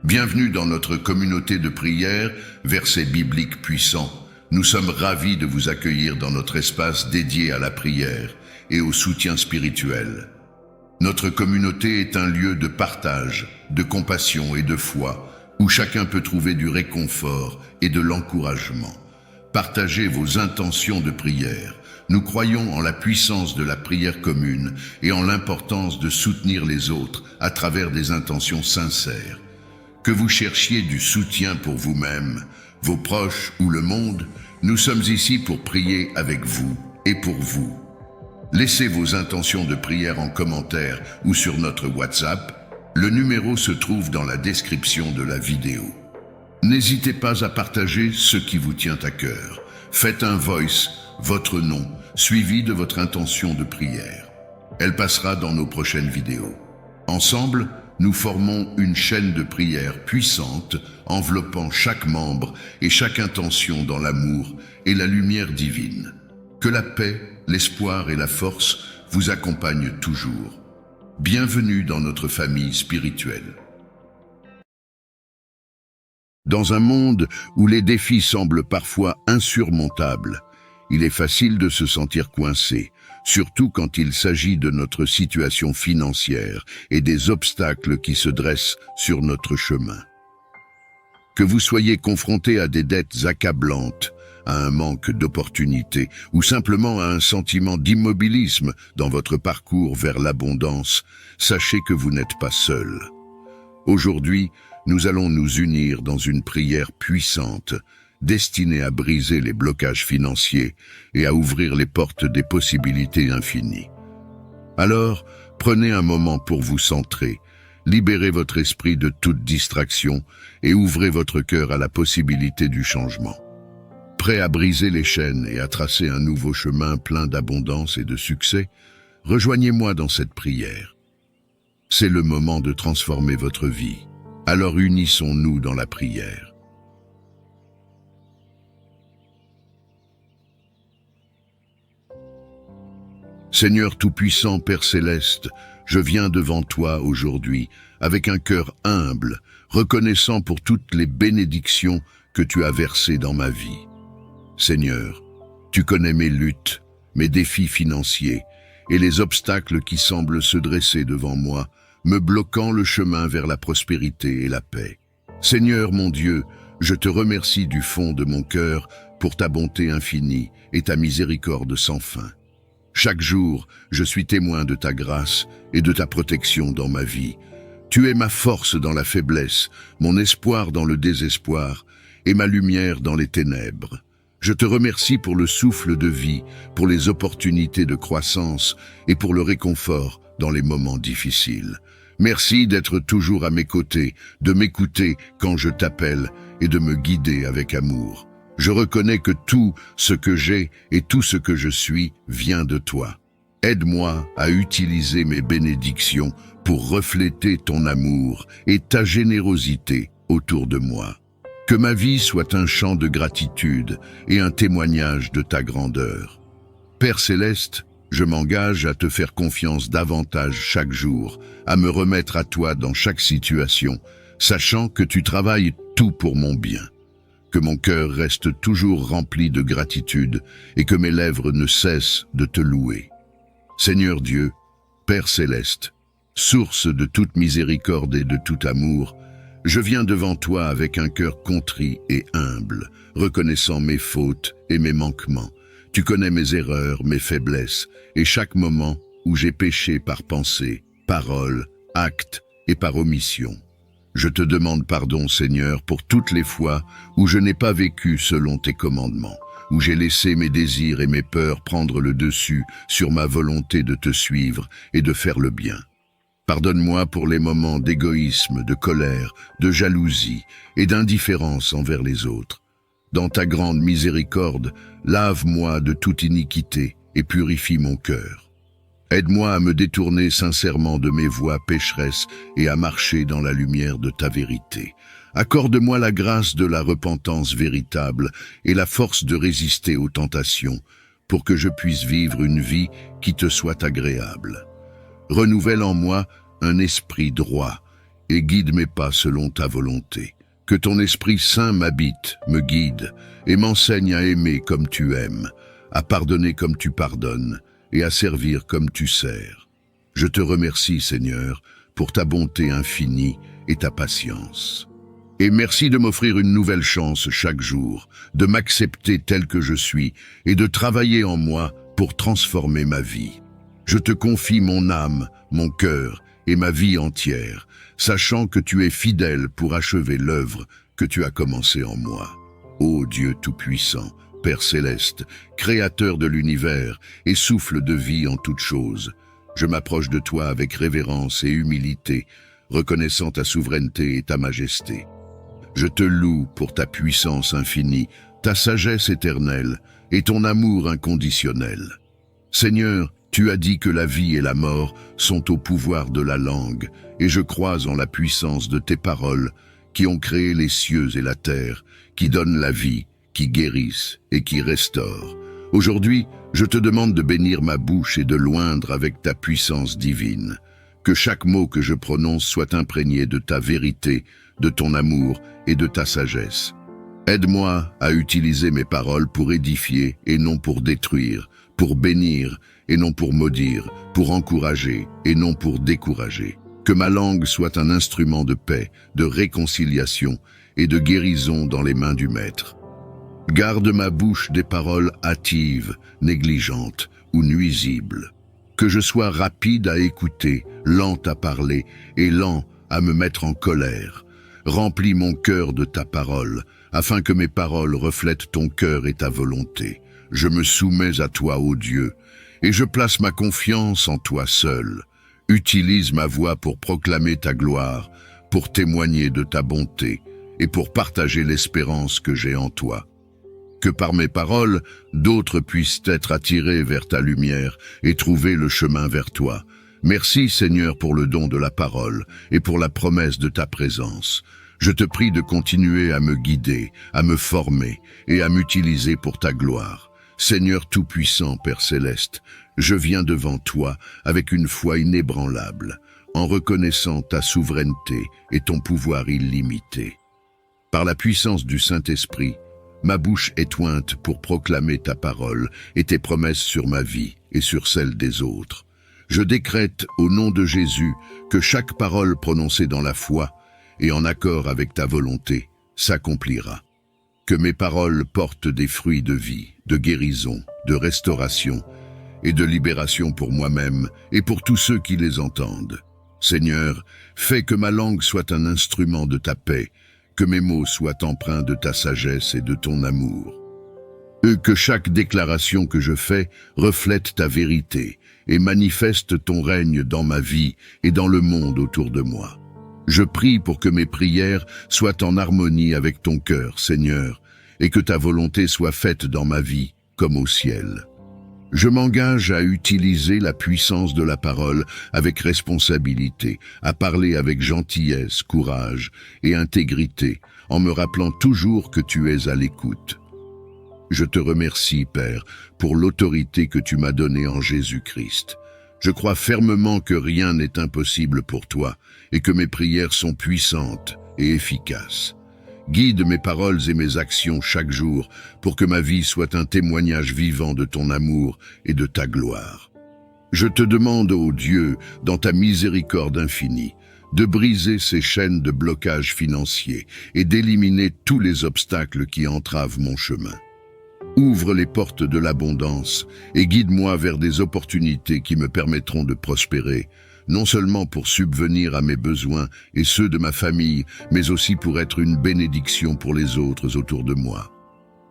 Bienvenue dans notre communauté de prière, versets bibliques puissants. Nous sommes ravis de vous accueillir dans notre espace dédié à la prière et au soutien spirituel. Notre communauté est un lieu de partage, de compassion et de foi, où chacun peut trouver du réconfort et de l'encouragement. Partagez vos intentions de prière. Nous croyons en la puissance de la prière commune et en l'importance de soutenir les autres à travers des intentions sincères. Que vous cherchiez du soutien pour vous-même, vos proches ou le monde, nous sommes ici pour prier avec vous et pour vous. Laissez vos intentions de prière en commentaire ou sur notre WhatsApp. Le numéro se trouve dans la description de la vidéo. N'hésitez pas à partager ce qui vous tient à cœur. Faites un voice, votre nom, suivi de votre intention de prière. Elle passera dans nos prochaines vidéos. Ensemble, nous formons une chaîne de prière puissante, enveloppant chaque membre et chaque intention dans l'amour et la lumière divine. Que la paix, l'espoir et la force vous accompagnent toujours. Bienvenue dans notre famille spirituelle. Dans un monde où les défis semblent parfois insurmontables, il est facile de se sentir coincé, surtout quand il s'agit de notre situation financière et des obstacles qui se dressent sur notre chemin. Que vous soyez confronté à des dettes accablantes, à un manque d'opportunités ou simplement à un sentiment d'immobilisme dans votre parcours vers l'abondance, sachez que vous n'êtes pas seul. Aujourd'hui, nous allons nous unir dans une prière puissante, destinée à briser les blocages financiers et à ouvrir les portes des possibilités infinies. Alors, prenez un moment pour vous centrer, libérez votre esprit de toute distraction et ouvrez votre cœur à la possibilité du changement. Prêt à briser les chaînes et à tracer un nouveau chemin plein d'abondance et de succès, rejoignez-moi dans cette prière. C'est le moment de transformer votre vie. Alors unissons-nous dans la prière. Seigneur Tout-Puissant, Père Céleste, je viens devant toi aujourd'hui avec un cœur humble, reconnaissant pour toutes les bénédictions que tu as versées dans ma vie. Seigneur, tu connais mes luttes, mes défis financiers et les obstacles qui semblent se dresser devant moi, me bloquant le chemin vers la prospérité et la paix. Seigneur mon Dieu, je te remercie du fond de mon cœur pour ta bonté infinie et ta miséricorde sans fin. Chaque jour, je suis témoin de ta grâce et de ta protection dans ma vie. Tu es ma force dans la faiblesse, mon espoir dans le désespoir et ma lumière dans les ténèbres. Je te remercie pour le souffle de vie, pour les opportunités de croissance et pour le réconfort dans les moments difficiles. Merci d'être toujours à mes côtés, de m'écouter quand je t'appelle et de me guider avec amour. Je reconnais que tout ce que j'ai et tout ce que je suis vient de toi. Aide-moi à utiliser mes bénédictions pour refléter ton amour et ta générosité autour de moi. Que ma vie soit un chant de gratitude et un témoignage de ta grandeur. Père Céleste, je m'engage à te faire confiance davantage chaque jour, à me remettre à toi dans chaque situation, sachant que tu travailles tout pour mon bien. Que mon cœur reste toujours rempli de gratitude et que mes lèvres ne cessent de te louer. Seigneur Dieu, Père Céleste, source de toute miséricorde et de tout amour, je viens devant toi avec un cœur contrit et humble, reconnaissant mes fautes et mes manquements. Tu connais mes erreurs, mes faiblesses et chaque moment où j'ai péché par pensée, parole, acte et par omission. Je te demande pardon, Seigneur, pour toutes les fois où je n'ai pas vécu selon tes commandements, où j'ai laissé mes désirs et mes peurs prendre le dessus sur ma volonté de te suivre et de faire le bien. Pardonne-moi pour les moments d'égoïsme, de colère, de jalousie et d'indifférence envers les autres. Dans ta grande miséricorde, lave-moi de toute iniquité et purifie mon cœur. Aide-moi à me détourner sincèrement de mes voies pécheresses et à marcher dans la lumière de ta vérité. Accorde-moi la grâce de la repentance véritable et la force de résister aux tentations pour que je puisse vivre une vie qui te soit agréable. Renouvelle en moi un esprit droit et guide mes pas selon ta volonté. Que ton Esprit Saint m'habite, me guide, et m'enseigne à aimer comme tu aimes, à pardonner comme tu pardonnes, et à servir comme tu sers. Je te remercie, Seigneur, pour ta bonté infinie et ta patience. Et merci de m'offrir une nouvelle chance chaque jour, de m'accepter tel que je suis et de travailler en moi pour transformer ma vie. Je te confie mon âme, mon cœur et ma vie entière, sachant que tu es fidèle pour achever l'œuvre que tu as commencée en moi. Ô Dieu Tout-Puissant, Père Céleste, Créateur de l'univers et souffle de vie en toutes choses, je m'approche de toi avec révérence et humilité, reconnaissant ta souveraineté et ta majesté. Je te loue pour ta puissance infinie, ta sagesse éternelle et ton amour inconditionnel. Seigneur, tu as dit que la vie et la mort sont au pouvoir de la langue, et je crois en la puissance de tes paroles qui ont créé les cieux et la terre, qui donnent la vie, qui guérissent et qui restaurent. Aujourd'hui, je te demande de bénir ma bouche et de l'oindre avec ta puissance divine. Que chaque mot que je prononce soit imprégné de ta vérité, de ton amour et de ta sagesse. Aide-moi à utiliser mes paroles pour édifier et non pour détruire, pour bénir et non pour maudire, pour encourager et non pour décourager. Que ma langue soit un instrument de paix, de réconciliation et de guérison dans les mains du Maître. Garde ma bouche des paroles hâtives, négligentes ou nuisibles. Que je sois rapide à écouter, lent à parler et lent à me mettre en colère. Remplis mon cœur de ta parole, afin que mes paroles reflètent ton cœur et ta volonté. Je me soumets à toi, ô Dieu, et je place ma confiance en toi seul. Utilise ma voix pour proclamer ta gloire, pour témoigner de ta bonté et pour partager l'espérance que j'ai en toi. Que par mes paroles, d'autres puissent être attirés vers ta lumière et trouver le chemin vers toi. Merci Seigneur pour le don de la parole et pour la promesse de ta présence. Je te prie de continuer à me guider, à me former et à m'utiliser pour ta gloire. Seigneur Tout-Puissant, Père Céleste, je viens devant toi avec une foi inébranlable, en reconnaissant ta souveraineté et ton pouvoir illimité. Par la puissance du Saint-Esprit, ma bouche est ointe pour proclamer ta parole et tes promesses sur ma vie et sur celle des autres. Je décrète au nom de Jésus que chaque parole prononcée dans la foi et en accord avec ta volonté s'accomplira. Que mes paroles portent des fruits de vie, de guérison, de restauration et de libération pour moi-même et pour tous ceux qui les entendent. Seigneur, fais que ma langue soit un instrument de ta paix, que mes mots soient empreints de ta sagesse et de ton amour. Que chaque déclaration que je fais reflète ta vérité et manifeste ton règne dans ma vie et dans le monde autour de moi. Je prie pour que mes prières soient en harmonie avec ton cœur, Seigneur, et que ta volonté soit faite dans ma vie comme au ciel. Je m'engage à utiliser la puissance de la parole avec responsabilité, à parler avec gentillesse, courage et intégrité, en me rappelant toujours que tu es à l'écoute. Je te remercie, Père, pour l'autorité que tu m'as donnée en Jésus-Christ. Je crois fermement que rien n'est impossible pour toi et que mes prières sont puissantes et efficaces. Guide mes paroles et mes actions chaque jour pour que ma vie soit un témoignage vivant de ton amour et de ta gloire. Je te demande, ô Dieu, dans ta miséricorde infinie, de briser ces chaînes de blocage financier et d'éliminer tous les obstacles qui entravent mon chemin. Ouvre les portes de l'abondance et guide-moi vers des opportunités qui me permettront de prospérer, non seulement pour subvenir à mes besoins et ceux de ma famille, mais aussi pour être une bénédiction pour les autres autour de moi.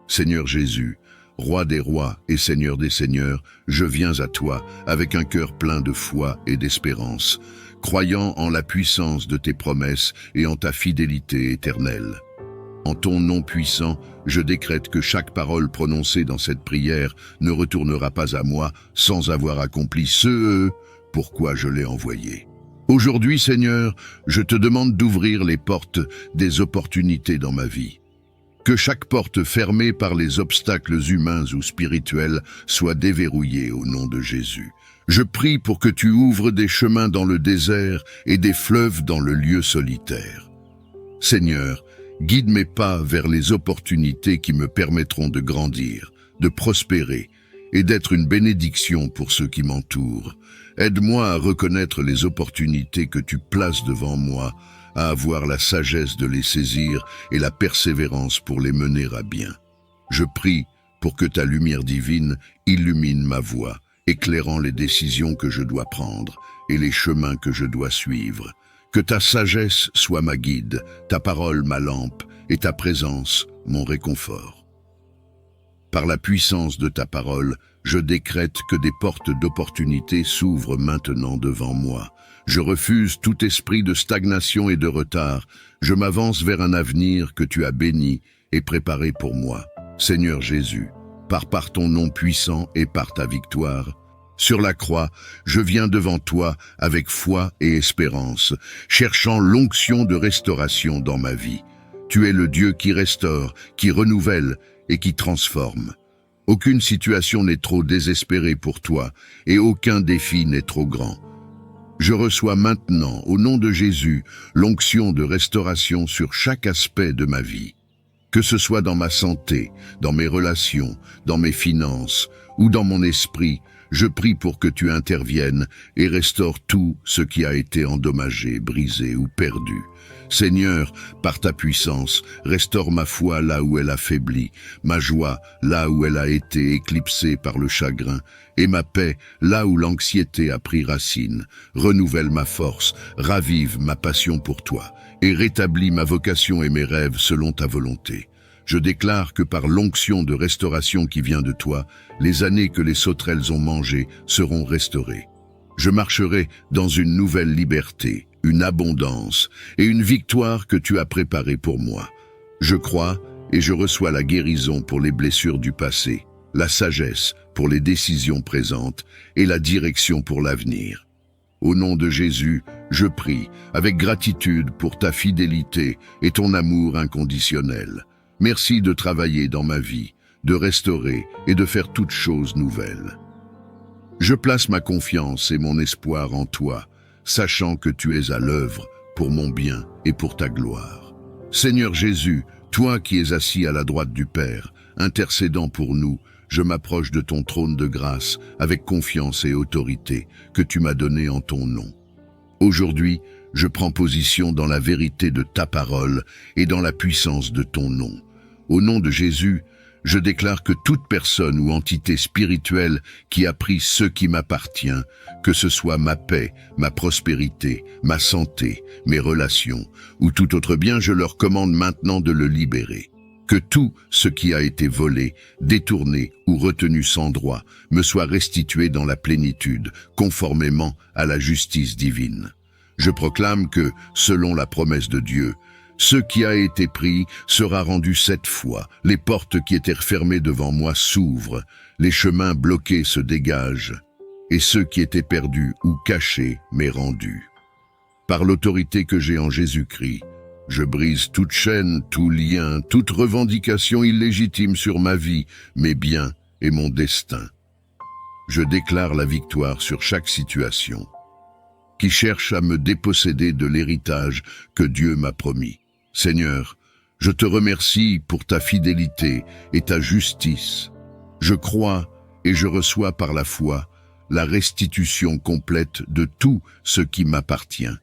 Seigneur Jésus, Roi des rois et Seigneur des seigneurs, je viens à toi avec un cœur plein de foi et d'espérance, croyant en la puissance de tes promesses et en ta fidélité éternelle. En ton nom puissant, je décrète que chaque parole prononcée dans cette prière ne retournera pas à moi sans avoir accompli ce pourquoi je l'ai envoyé. Aujourd'hui, Seigneur, je te demande d'ouvrir les portes des opportunités dans ma vie. Que chaque porte fermée par les obstacles humains ou spirituels soit déverrouillée au nom de Jésus. Je prie pour que tu ouvres des chemins dans le désert et des fleuves dans le lieu solitaire. Seigneur, guide mes pas vers les opportunités qui me permettront de grandir, de prospérer et d'être une bénédiction pour ceux qui m'entourent. Aide-moi à reconnaître les opportunités que tu places devant moi, à avoir la sagesse de les saisir et la persévérance pour les mener à bien. Je prie pour que ta lumière divine illumine ma voie, éclairant les décisions que je dois prendre et les chemins que je dois suivre. Que ta sagesse soit ma guide, ta parole ma lampe et ta présence mon réconfort. Par la puissance de ta parole, je décrète que des portes d'opportunité s'ouvrent maintenant devant moi. Je refuse tout esprit de stagnation et de retard. Je m'avance vers un avenir que tu as béni et préparé pour moi. Seigneur Jésus, par ton nom puissant et par ta victoire, sur la croix, je viens devant toi avec foi et espérance, cherchant l'onction de restauration dans ma vie. Tu es le Dieu qui restaure, qui renouvelle et qui transforme. Aucune situation n'est trop désespérée pour toi et aucun défi n'est trop grand. Je reçois maintenant, au nom de Jésus, l'onction de restauration sur chaque aspect de ma vie. Que ce soit dans ma santé, dans mes relations, dans mes finances ou dans mon esprit, je prie pour que tu interviennes et restaures tout ce qui a été endommagé, brisé ou perdu. Seigneur, par ta puissance, restaure ma foi là où elle a faibli, ma joie là où elle a été éclipsée par le chagrin, et ma paix là où l'anxiété a pris racine. Renouvelle ma force, ravive ma passion pour toi, et rétablis ma vocation et mes rêves selon ta volonté. Je déclare que par l'onction de restauration qui vient de toi, les années que les sauterelles ont mangées seront restaurées. Je marcherai dans une nouvelle liberté, une abondance et une victoire que tu as préparée pour moi. Je crois et je reçois la guérison pour les blessures du passé, la sagesse pour les décisions présentes et la direction pour l'avenir. Au nom de Jésus, je prie avec gratitude pour ta fidélité et ton amour inconditionnel. Merci de travailler dans ma vie, de restaurer et de faire toutes choses nouvelles. Je place ma confiance et mon espoir en toi, sachant que tu es à l'œuvre pour mon bien et pour ta gloire. Seigneur Jésus, toi qui es assis à la droite du Père, intercédant pour nous, je m'approche de ton trône de grâce avec confiance et autorité que tu m'as donné en ton nom. Aujourd'hui, je prends position dans la vérité de ta parole et dans la puissance de ton nom. Au nom de Jésus, je déclare que toute personne ou entité spirituelle qui a pris ce qui m'appartient, que ce soit ma paix, ma prospérité, ma santé, mes relations ou tout autre bien, je leur commande maintenant de le libérer. Que tout ce qui a été volé, détourné ou retenu sans droit me soit restitué dans la plénitude, conformément à la justice divine. Je proclame que, selon la promesse de Dieu, ce qui a été pris sera rendu 7 fois. Les portes qui étaient fermées devant moi s'ouvrent, les chemins bloqués se dégagent, et ceux qui étaient perdus ou cachés m'est rendu. Par l'autorité que j'ai en Jésus-Christ, je brise toute chaîne, tout lien, toute revendication illégitime sur ma vie, mes biens et mon destin. Je déclare la victoire sur chaque situation qui cherche à me déposséder de l'héritage que Dieu m'a promis. Seigneur, je te remercie pour ta fidélité et ta justice. Je crois et je reçois par la foi la restitution complète de tout ce qui m'appartient.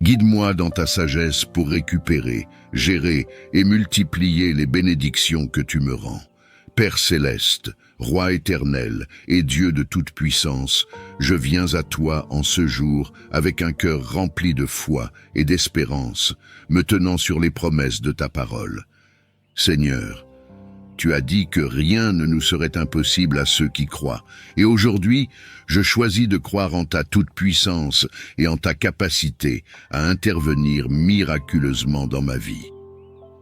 Guide-moi dans ta sagesse pour récupérer, gérer et multiplier les bénédictions que tu me rends. Père céleste, Roi éternel et Dieu de toute puissance, je viens à toi en ce jour avec un cœur rempli de foi et d'espérance, me tenant sur les promesses de ta parole. Seigneur, tu as dit que rien ne nous serait impossible à ceux qui croient, et aujourd'hui, je choisis de croire en ta toute-puissance et en ta capacité à intervenir miraculeusement dans ma vie.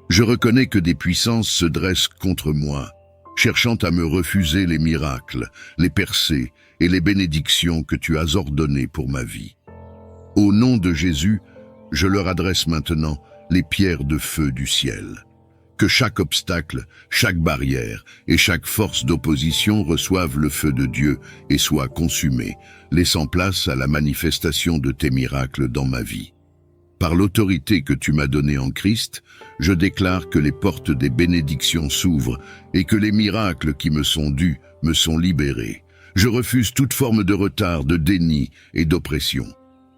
Je reconnais que des puissances se dressent contre moi, cherchant à me refuser les miracles, les percées et les bénédictions que tu as ordonnées pour ma vie. Au nom de Jésus, je leur adresse maintenant les pierres de feu du ciel. Que chaque obstacle, chaque barrière et chaque force d'opposition reçoivent le feu de Dieu et soient consumés, laissant place à la manifestation de tes miracles dans ma vie. Par l'autorité que tu m'as donnée en Christ, je déclare que les portes des bénédictions s'ouvrent et que les miracles qui me sont dus me sont libérés. Je refuse toute forme de retard, de déni et d'oppression.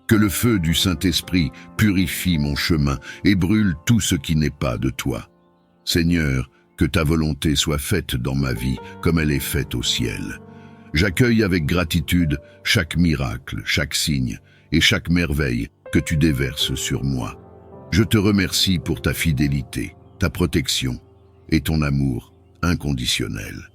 Que le feu du Saint-Esprit purifie mon chemin et brûle tout ce qui n'est pas de toi. Seigneur, que ta volonté soit faite dans ma vie comme elle est faite au ciel. J'accueille avec gratitude chaque miracle, chaque signe et chaque merveille que tu déverses sur moi. Je te remercie pour ta fidélité, ta protection et ton amour inconditionnel.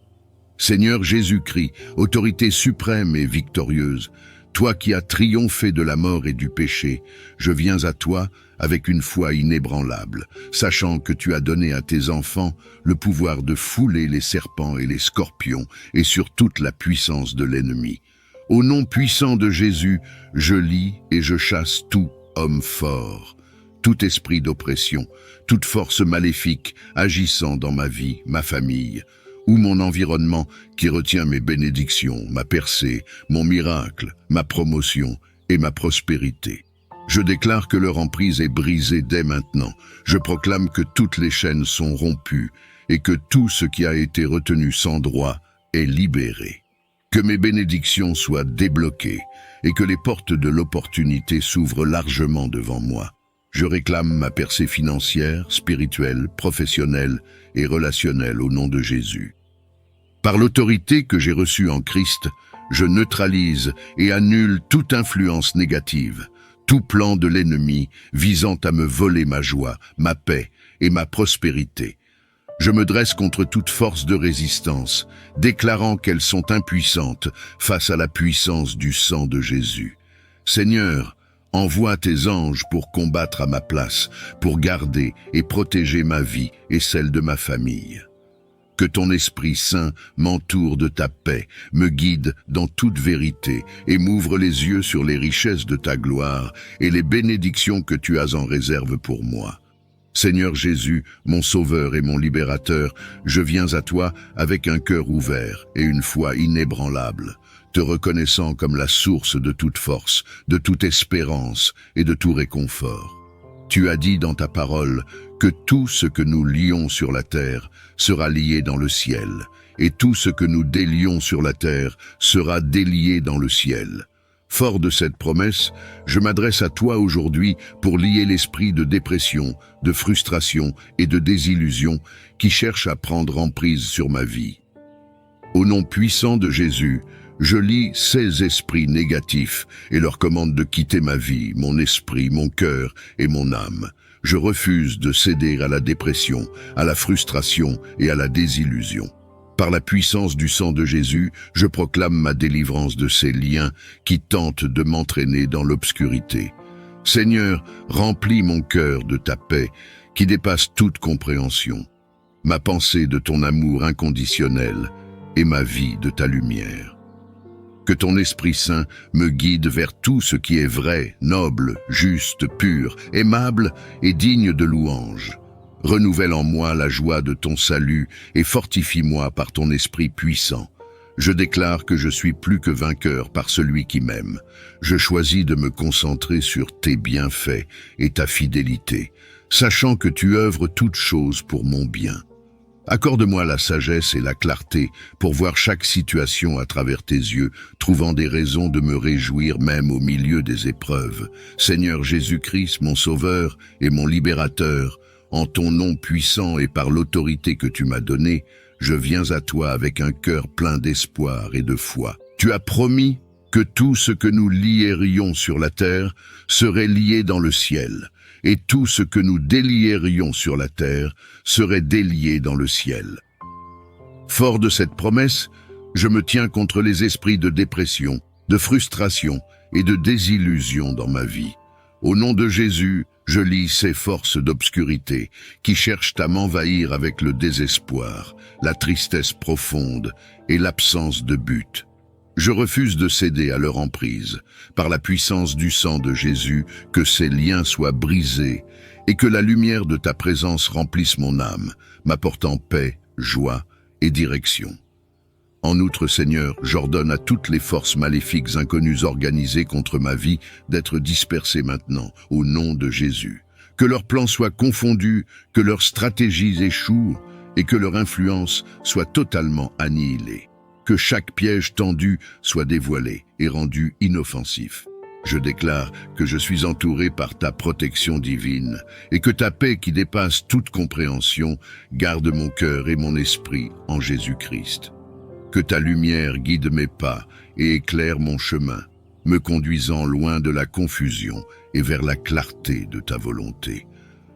Seigneur Jésus-Christ, autorité suprême et victorieuse, toi qui as triomphé de la mort et du péché, je viens à toi avec une foi inébranlable, sachant que tu as donné à tes enfants le pouvoir de fouler les serpents et les scorpions et sur toute la puissance de l'ennemi. Au nom puissant de Jésus, je lis et je chasse tout homme fort, tout esprit d'oppression, toute force maléfique agissant dans ma vie, ma famille, ou mon environnement qui retient mes bénédictions, ma percée, mon miracle, ma promotion et ma prospérité. Je déclare que leur emprise est brisée dès maintenant. Je proclame que toutes les chaînes sont rompues et que tout ce qui a été retenu sans droit est libéré. Que mes bénédictions soient débloquées et que les portes de l'opportunité s'ouvrent largement devant moi. Je réclame ma percée financière, spirituelle, professionnelle et relationnelle au nom de Jésus. Par l'autorité que j'ai reçue en Christ, je neutralise et annule toute influence négative, tout plan de l'ennemi visant à me voler ma joie, ma paix et ma prospérité. Je me dresse contre toute force de résistance, déclarant qu'elles sont impuissantes face à la puissance du sang de Jésus. Seigneur, envoie tes anges pour combattre à ma place, pour garder et protéger ma vie et celle de ma famille. Que ton Esprit Saint m'entoure de ta paix, me guide dans toute vérité et m'ouvre les yeux sur les richesses de ta gloire et les bénédictions que tu as en réserve pour moi. Seigneur Jésus, mon Sauveur et mon Libérateur, je viens à toi avec un cœur ouvert et une foi inébranlable, te reconnaissant comme la source de toute force, de toute espérance et de tout réconfort. Tu as dit dans ta parole que tout ce que nous lions sur la terre sera lié dans le ciel, et tout ce que nous délions sur la terre sera délié dans le ciel. Fort de cette promesse, je m'adresse à toi aujourd'hui pour lier l'esprit de dépression, de frustration et de désillusion qui cherche à prendre emprise sur ma vie. Au nom puissant de Jésus, je lie ces esprits négatifs et leur commande de quitter ma vie, mon esprit, mon cœur et mon âme. Je refuse de céder à la dépression, à la frustration et à la désillusion. Par la puissance du sang de Jésus, je proclame ma délivrance de ces liens qui tentent de m'entraîner dans l'obscurité. Seigneur, remplis mon cœur de ta paix qui dépasse toute compréhension, ma pensée de ton amour inconditionnel et ma vie de ta lumière. Que ton Esprit Saint me guide vers tout ce qui est vrai, noble, juste, pur, aimable et digne de louange. Renouvelle en moi la joie de ton salut et fortifie-moi par ton esprit puissant. Je déclare que je suis plus que vainqueur par celui qui m'aime. Je choisis de me concentrer sur tes bienfaits et ta fidélité, sachant que tu œuvres toutes choses pour mon bien. Accorde-moi la sagesse et la clarté pour voir chaque situation à travers tes yeux, trouvant des raisons de me réjouir même au milieu des épreuves. Seigneur Jésus-Christ, mon Sauveur et mon Libérateur, en ton nom puissant et par l'autorité que tu m'as donnée, je viens à toi avec un cœur plein d'espoir et de foi. Tu as promis que tout ce que nous lierions sur la terre serait lié dans le ciel, et tout ce que nous délierions sur la terre serait délié dans le ciel. Fort de cette promesse, je me tiens contre les esprits de dépression, de frustration et de désillusion dans ma vie. Au nom de Jésus, je lis ces forces d'obscurité qui cherchent à m'envahir avec le désespoir, la tristesse profonde et l'absence de but. Je refuse de céder à leur emprise. Par la puissance du sang de Jésus, que ces liens soient brisés et que la lumière de ta présence remplisse mon âme, m'apportant paix, joie et direction. En outre, Seigneur, j'ordonne à toutes les forces maléfiques inconnues organisées contre ma vie d'être dispersées maintenant, au nom de Jésus. Que leurs plans soient confondus, que leurs stratégies échouent et que leur influence soit totalement annihilée. Que chaque piège tendu soit dévoilé et rendu inoffensif. Je déclare que je suis entouré par ta protection divine et que ta paix qui dépasse toute compréhension garde mon cœur et mon esprit en Jésus-Christ. Que ta lumière guide mes pas et éclaire mon chemin, me conduisant loin de la confusion et vers la clarté de ta volonté.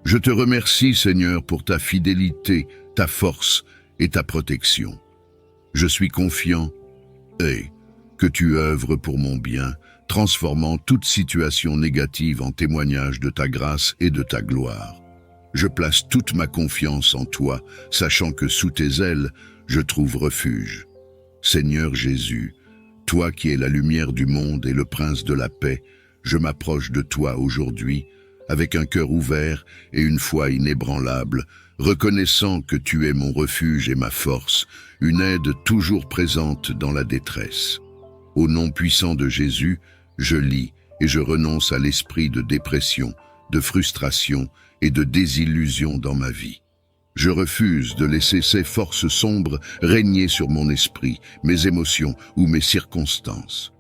Je te remercie, Seigneur, pour ta fidélité, ta force et ta protection. Je suis confiant et que tu œuvres pour mon bien, transformant toute situation négative en témoignage de ta grâce et de ta gloire. Je place toute ma confiance en toi, sachant que sous tes ailes, je trouve refuge. Seigneur Jésus, toi qui es la lumière du monde et le prince de la paix, je m'approche de toi aujourd'hui avec un cœur ouvert et une foi inébranlable, reconnaissant que tu es mon refuge et ma force, une aide toujours présente dans la détresse. Au nom puissant de Jésus, je lis et je renonce à l'esprit de dépression, de frustration et de désillusion dans ma vie. Je refuse de laisser ces forces sombres régner sur mon esprit, mes émotions ou mes circonstances.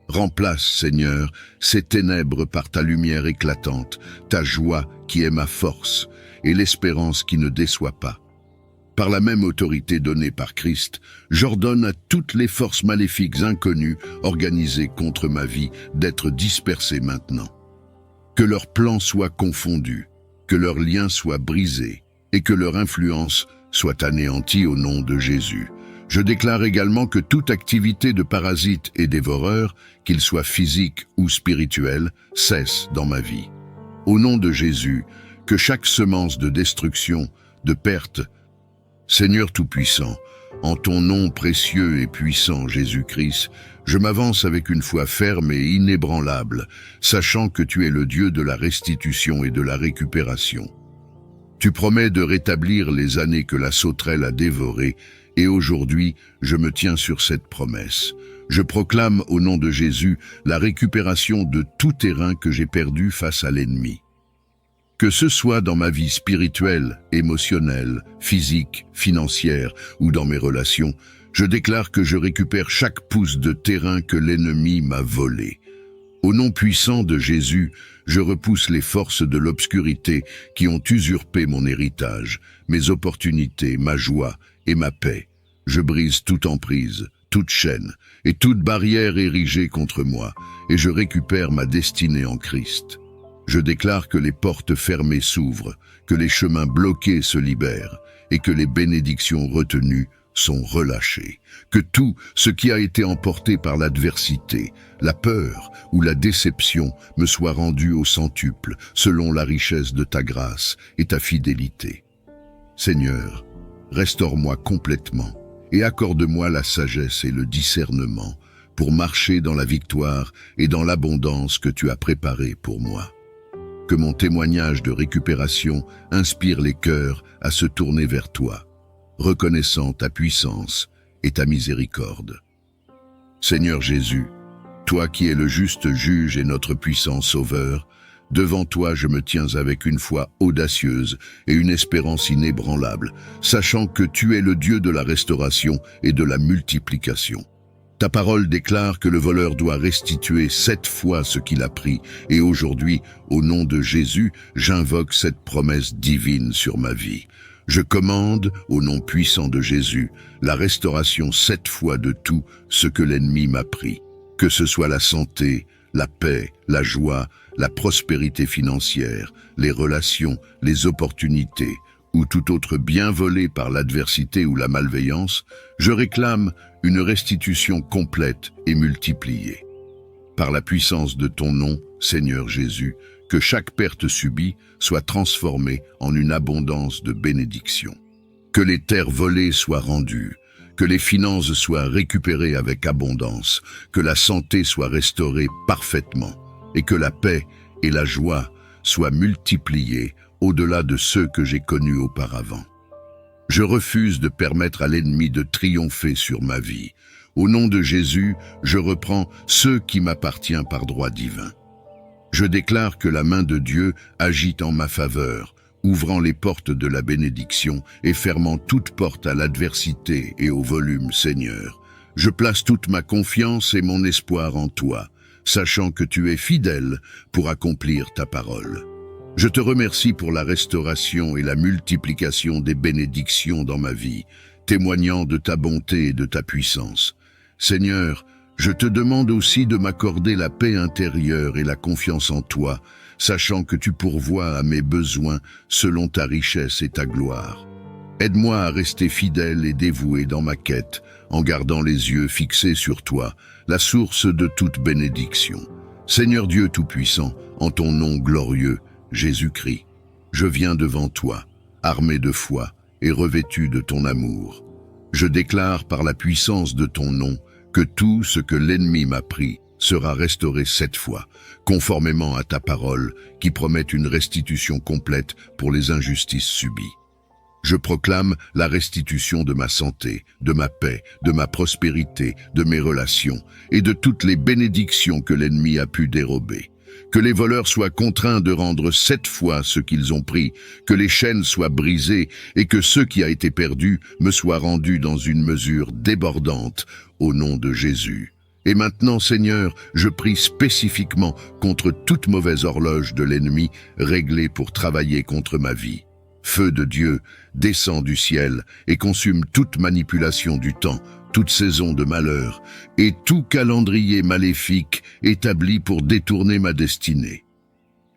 Remplace, Seigneur, ces ténèbres par ta lumière éclatante, ta joie qui est ma force et l'espérance qui ne déçoit pas. Par la même autorité donnée par Christ, j'ordonne à toutes les forces maléfiques inconnues organisées contre ma vie d'être dispersées maintenant. Que leurs plans soient confondus, que leurs liens soient brisés et que leur influence soit anéantie au nom de Jésus. Je déclare également que toute activité de parasite et dévoreur, qu'il soit physique ou spirituel, cesse dans ma vie. Au nom de Jésus, que chaque semence de destruction, de perte, Seigneur Tout-Puissant, en ton nom précieux et puissant Jésus-Christ, je m'avance avec une foi ferme et inébranlable, sachant que tu es le Dieu de la restitution et de la récupération. Tu promets de rétablir les années que la sauterelle a dévorées, et aujourd'hui, je me tiens sur cette promesse. Je proclame au nom de Jésus la récupération de tout terrain que j'ai perdu face à l'ennemi. Que ce soit dans ma vie spirituelle, émotionnelle, physique, financière ou dans mes relations, je déclare que je récupère chaque pouce de terrain que l'ennemi m'a volé. Au nom puissant de Jésus, je repousse les forces de l'obscurité qui ont usurpé mon héritage, mes opportunités, ma joie et ma paix. Je brise toute emprise, toute chaîne et toute barrière érigée contre moi, et je récupère ma destinée en Christ. Je déclare que les portes fermées s'ouvrent, que les chemins bloqués se libèrent et que les bénédictions retenues sont relâchées, que tout ce qui a été emporté par l'adversité, la peur ou la déception me soit rendu au centuple selon la richesse de ta grâce et ta fidélité. Seigneur, restaure-moi complètement et accorde-moi la sagesse et le discernement pour marcher dans la victoire et dans l'abondance que tu as préparée pour moi. Que mon témoignage de récupération inspire les cœurs à se tourner vers toi, reconnaissant ta puissance et ta miséricorde. Seigneur Jésus, toi qui es le juste juge et notre puissant sauveur, devant toi je me tiens avec une foi audacieuse et une espérance inébranlable, sachant que tu es le Dieu de la restauration et de la multiplication. Ta parole déclare que le voleur doit restituer 7 fois ce qu'il a pris, et aujourd'hui, au nom de Jésus, j'invoque cette promesse divine sur ma vie. Je commande, au nom puissant de Jésus, la restauration 7 fois de tout ce que l'ennemi m'a pris. Que ce soit la santé, la paix, la joie, la prospérité financière, les relations, les opportunités, ou tout autre bien volé par l'adversité ou la malveillance, je réclame une restitution complète et multipliée. Par la puissance de ton nom, Seigneur Jésus, que chaque perte subie soit transformée en une abondance de bénédictions. Que les terres volées soient rendues, que les finances soient récupérées avec abondance, que la santé soit restaurée parfaitement, et que la paix et la joie soient multipliées au-delà de ceux que j'ai connus auparavant. Je refuse de permettre à l'ennemi de triompher sur ma vie. Au nom de Jésus, je reprends ce qui m'appartient par droit divin. Je déclare que la main de Dieu agit en ma faveur, ouvrant les portes de la bénédiction et fermant toute porte à l'adversité et au volume, Seigneur. Je place toute ma confiance et mon espoir en toi, sachant que tu es fidèle pour accomplir ta parole. Je te remercie pour la restauration et la multiplication des bénédictions dans ma vie, témoignant de ta bonté et de ta puissance. Seigneur, je te demande aussi de m'accorder la paix intérieure et la confiance en toi, sachant que tu pourvois à mes besoins selon ta richesse et ta gloire. Aide-moi à rester fidèle et dévoué dans ma quête, en gardant les yeux fixés sur toi, la source de toute bénédiction. Seigneur Dieu Tout-Puissant, en ton nom glorieux, Jésus-Christ, je viens devant toi, armé de foi et revêtu de ton amour. Je déclare par la puissance de ton nom que tout ce que l'ennemi m'a pris sera restauré 7 fois, conformément à ta parole qui promet une restitution complète pour les injustices subies. Je proclame la restitution de ma santé, de ma paix, de ma prospérité, de mes relations et de toutes les bénédictions que l'ennemi a pu dérober. Que les voleurs soient contraints de rendre 7 fois ce qu'ils ont pris, que les chaînes soient brisées et que ce qui a été perdu me soit rendu dans une mesure débordante, au nom de Jésus. Et maintenant, Seigneur, je prie spécifiquement contre toute mauvaise horloge de l'ennemi réglée pour travailler contre ma vie. Feu de Dieu, descend du ciel et consume toute manipulation du temps, toute saison de malheur et tout calendrier maléfique établi pour détourner ma destinée.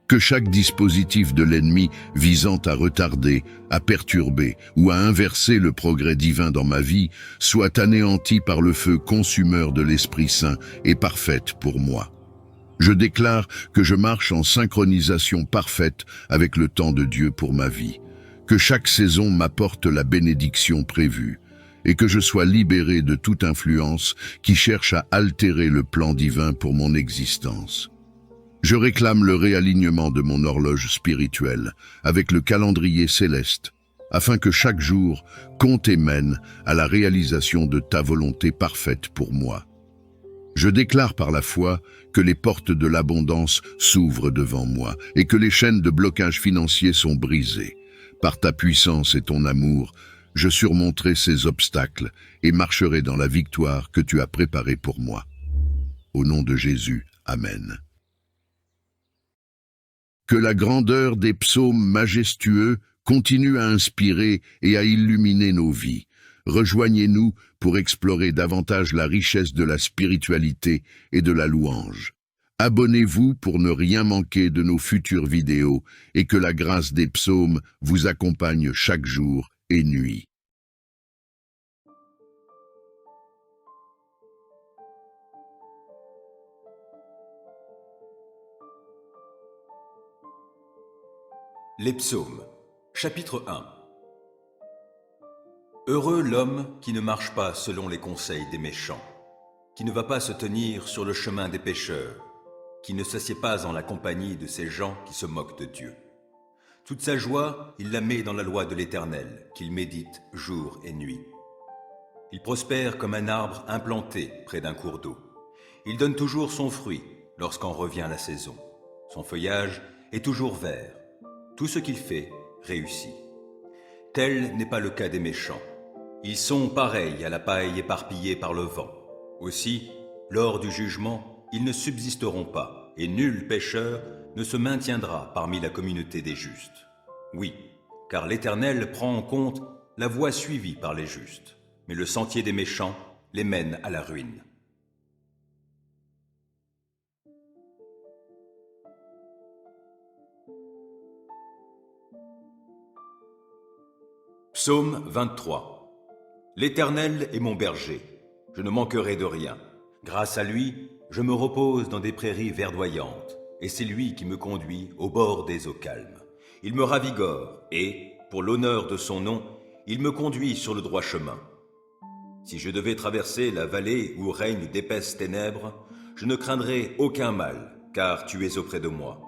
Que chaque dispositif de l'ennemi visant à retarder, à perturber ou à inverser le progrès divin dans ma vie soit anéanti par le feu consumeur de l'Esprit Saint et parfaite pour moi. Je déclare que je marche en synchronisation parfaite avec le temps de Dieu pour ma vie, que chaque saison m'apporte la bénédiction prévue, et que je sois libéré de toute influence qui cherche à altérer le plan divin pour mon existence. Je réclame le réalignement de mon horloge spirituelle avec le calendrier céleste, afin que chaque jour compte et mène à la réalisation de ta volonté parfaite pour moi. Je déclare par la foi que les portes de l'abondance s'ouvrent devant moi et que les chaînes de blocage financier sont brisées. Par ta puissance et ton amour, je surmonterai ces obstacles et marcherai dans la victoire que tu as préparée pour moi. Au nom de Jésus, Amen. Que la grandeur des psaumes majestueux continue à inspirer et à illuminer nos vies. Rejoignez-nous pour explorer davantage la richesse de la spiritualité et de la louange. Abonnez-vous pour ne rien manquer de nos futures vidéos et que la grâce des psaumes vous accompagne chaque jour et nuit. Les psaumes, chapitre 1. Heureux l'homme qui ne marche pas selon les conseils des méchants, qui ne va pas se tenir sur le chemin des pécheurs, qui ne s'assied pas en la compagnie de ces gens qui se moquent de Dieu. Toute sa joie, il la met dans la loi de l'Éternel, qu'il médite jour et nuit. Il prospère comme un arbre implanté près d'un cours d'eau. Il donne toujours son fruit lorsqu'en revient la saison. Son feuillage est toujours vert. Tout ce qu'il fait réussit. Tel n'est pas le cas des méchants. Ils sont pareils à la paille éparpillée par le vent. Aussi, lors du jugement, ils ne subsisteront pas, et nul pécheur ne se maintiendra parmi la communauté des justes. Oui, car l'Éternel prend en compte la voie suivie par les justes, mais le sentier des méchants les mène à la ruine. Psaume 23. L'Éternel est mon berger, je ne manquerai de rien. Grâce à lui, je me repose dans des prairies verdoyantes, et c'est lui qui me conduit au bord des eaux calmes. Il me ravigore, et, pour l'honneur de son nom, il me conduit sur le droit chemin. Si je devais traverser la vallée où règnent d'épaisses ténèbres, je ne craindrai aucun mal, car tu es auprès de moi.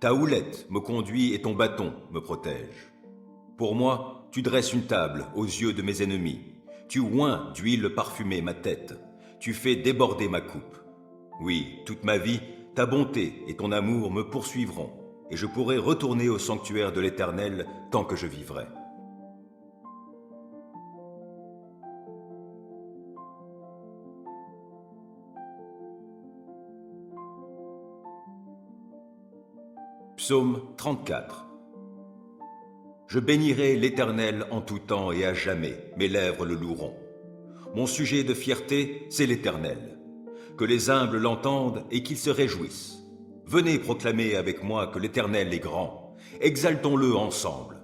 Ta houlette me conduit et ton bâton me protège. Pour moi, tu dresses une table aux yeux de mes ennemis. Tu oins d'huile parfumée ma tête. Tu fais déborder ma coupe. Oui, toute ma vie, ta bonté et ton amour me poursuivront, et je pourrai retourner au sanctuaire de l'Éternel tant que je vivrai. Psaume 34. Je bénirai l'Éternel en tout temps et à jamais, mes lèvres le loueront. Mon sujet de fierté, c'est l'Éternel. Que les humbles l'entendent et qu'ils se réjouissent. Venez proclamer avec moi que l'Éternel est grand. Exaltons-le ensemble.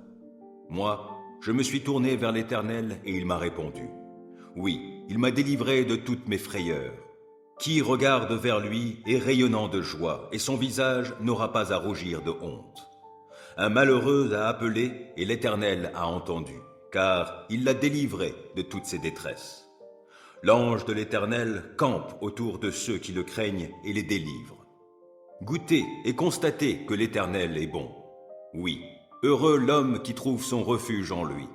Moi, je me suis tourné vers l'Éternel et il m'a répondu. Oui, il m'a délivré de toutes mes frayeurs. Qui regarde vers lui est rayonnant de joie, et son visage n'aura pas à rougir de honte. Un malheureux a appelé, et l'Éternel a entendu, car il l'a délivré de toutes ses détresses. L'ange de l'Éternel campe autour de ceux qui le craignent et les délivre. Goûtez et constatez que l'Éternel est bon. Oui, heureux l'homme qui trouve son refuge en lui.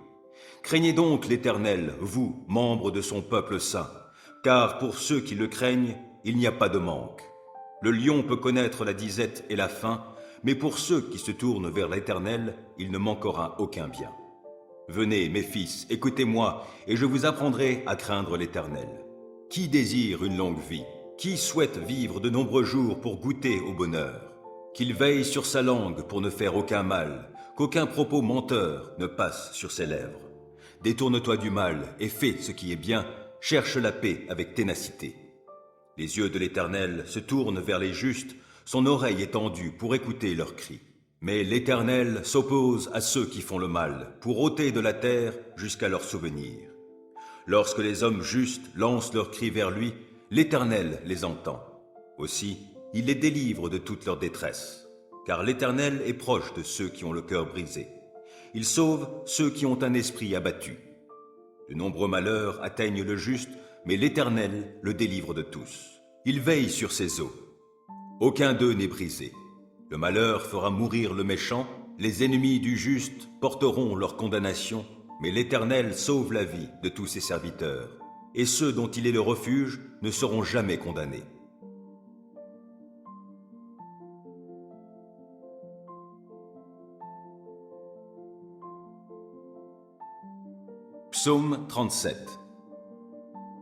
Craignez donc l'Éternel, vous, membres de son peuple saint, car pour ceux qui le craignent, il n'y a pas de manque. Le lion peut connaître la disette et la faim, mais pour ceux qui se tournent vers l'Éternel, il ne manquera aucun bien. Venez, mes fils, écoutez-moi, et je vous apprendrai à craindre l'Éternel. Qui désire une longue vie? Qui souhaite vivre de nombreux jours pour goûter au bonheur? Qu'il veille sur sa langue pour ne faire aucun mal, qu'aucun propos menteur ne passe sur ses lèvres. Détourne-toi du mal et fais ce qui est bien, cherche la paix avec ténacité. Les yeux de l'Éternel se tournent vers les justes, son oreille est tendue pour écouter leurs cris. Mais l'Éternel s'oppose à ceux qui font le mal, pour ôter de la terre jusqu'à leur souvenir. Lorsque les hommes justes lancent leurs cris vers lui, l'Éternel les entend. Aussi, il les délivre de toute leur détresse. Car l'Éternel est proche de ceux qui ont le cœur brisé. Il sauve ceux qui ont un esprit abattu. De nombreux malheurs atteignent le juste, mais l'Éternel le délivre de tous. Il veille sur ses eaux. Aucun d'eux n'est brisé. Le malheur fera mourir le méchant, les ennemis du juste porteront leur condamnation, mais l'Éternel sauve la vie de tous ses serviteurs, et ceux dont il est le refuge ne seront jamais condamnés. Psaume 37.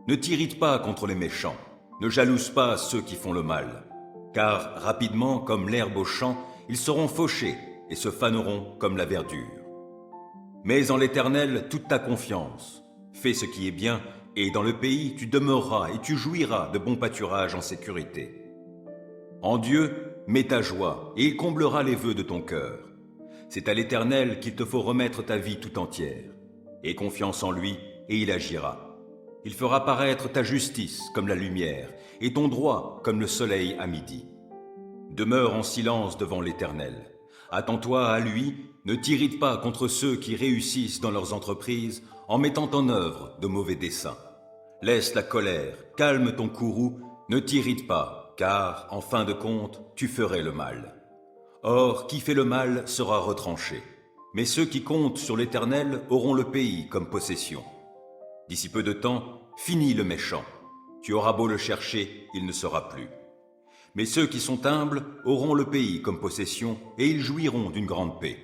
Ne t'irrite pas contre les méchants, ne jalouse pas ceux qui font le mal, car rapidement, comme l'herbe au champ, ils seront fauchés et se faneront comme la verdure. Mets en l'Éternel toute ta confiance, fais ce qui est bien, et dans le pays tu demeureras et tu jouiras de bons pâturages en sécurité. En Dieu, mets ta joie, et il comblera les vœux de ton cœur. C'est à l'Éternel qu'il te faut remettre ta vie tout entière. Aie confiance en lui, et il agira. Il fera paraître ta justice comme la lumière, et ton droit comme le soleil à midi. Demeure en silence devant l'Éternel. Attends-toi à lui, ne t'irrite pas contre ceux qui réussissent dans leurs entreprises en mettant en œuvre de mauvais desseins. Laisse la colère, calme ton courroux, ne t'irrite pas, car, en fin de compte, tu ferais le mal. Or, qui fait le mal sera retranché. Mais ceux qui comptent sur l'Éternel auront le pays comme possession. D'ici peu de temps, finis le méchant. Tu auras beau le chercher, il ne sera plus. Mais ceux qui sont humbles auront le pays comme possession et ils jouiront d'une grande paix.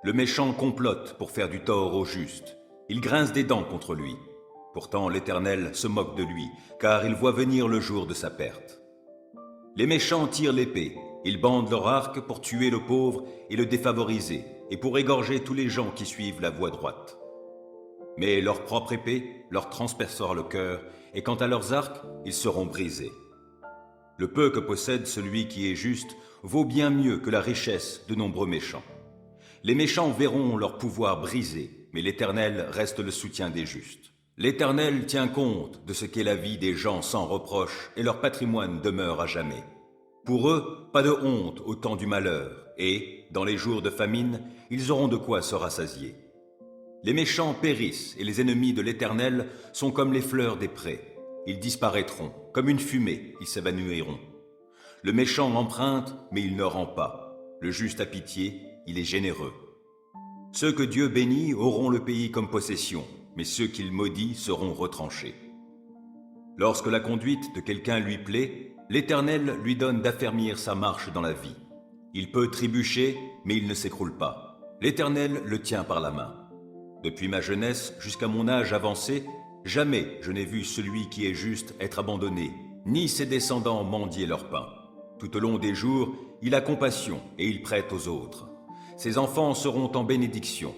Le méchant complote pour faire du tort au juste. Il grince des dents contre lui. Pourtant l'Éternel se moque de lui, car il voit venir le jour de sa perte. Les méchants tirent l'épée, ils bandent leur arc pour tuer le pauvre et le défavoriser, et pour égorger tous les gens qui suivent la voie droite. Mais leur propre épée leur transpercera le cœur, et quant à leurs arcs, ils seront brisés. Le peu que possède celui qui est juste vaut bien mieux que la richesse de nombreux méchants. Les méchants verront leur pouvoir brisé, mais l'Éternel reste le soutien des justes. L'Éternel tient compte de ce qu'est la vie des gens sans reproche, et leur patrimoine demeure à jamais. Pour eux, pas de honte au temps du malheur, et, dans les jours de famine, ils auront de quoi se rassasier. Les méchants périssent, et les ennemis de l'Éternel sont comme les fleurs des prés. Ils disparaîtront, comme une fumée, ils s'évanouiront. Le méchant emprunte, mais il ne rend pas. Le juste a pitié, il est généreux. Ceux que Dieu bénit auront le pays comme possession, mais ceux qu'il maudit seront retranchés. Lorsque la conduite de quelqu'un lui plaît, l'Éternel lui donne d'affermir sa marche dans la vie. Il peut trébucher, mais il ne s'écroule pas. L'Éternel le tient par la main. Depuis ma jeunesse jusqu'à mon âge avancé, jamais je n'ai vu celui qui est juste être abandonné, ni ses descendants mendier leur pain. Tout au long des jours, il a compassion et il prête aux autres. Ses enfants seront en bénédiction.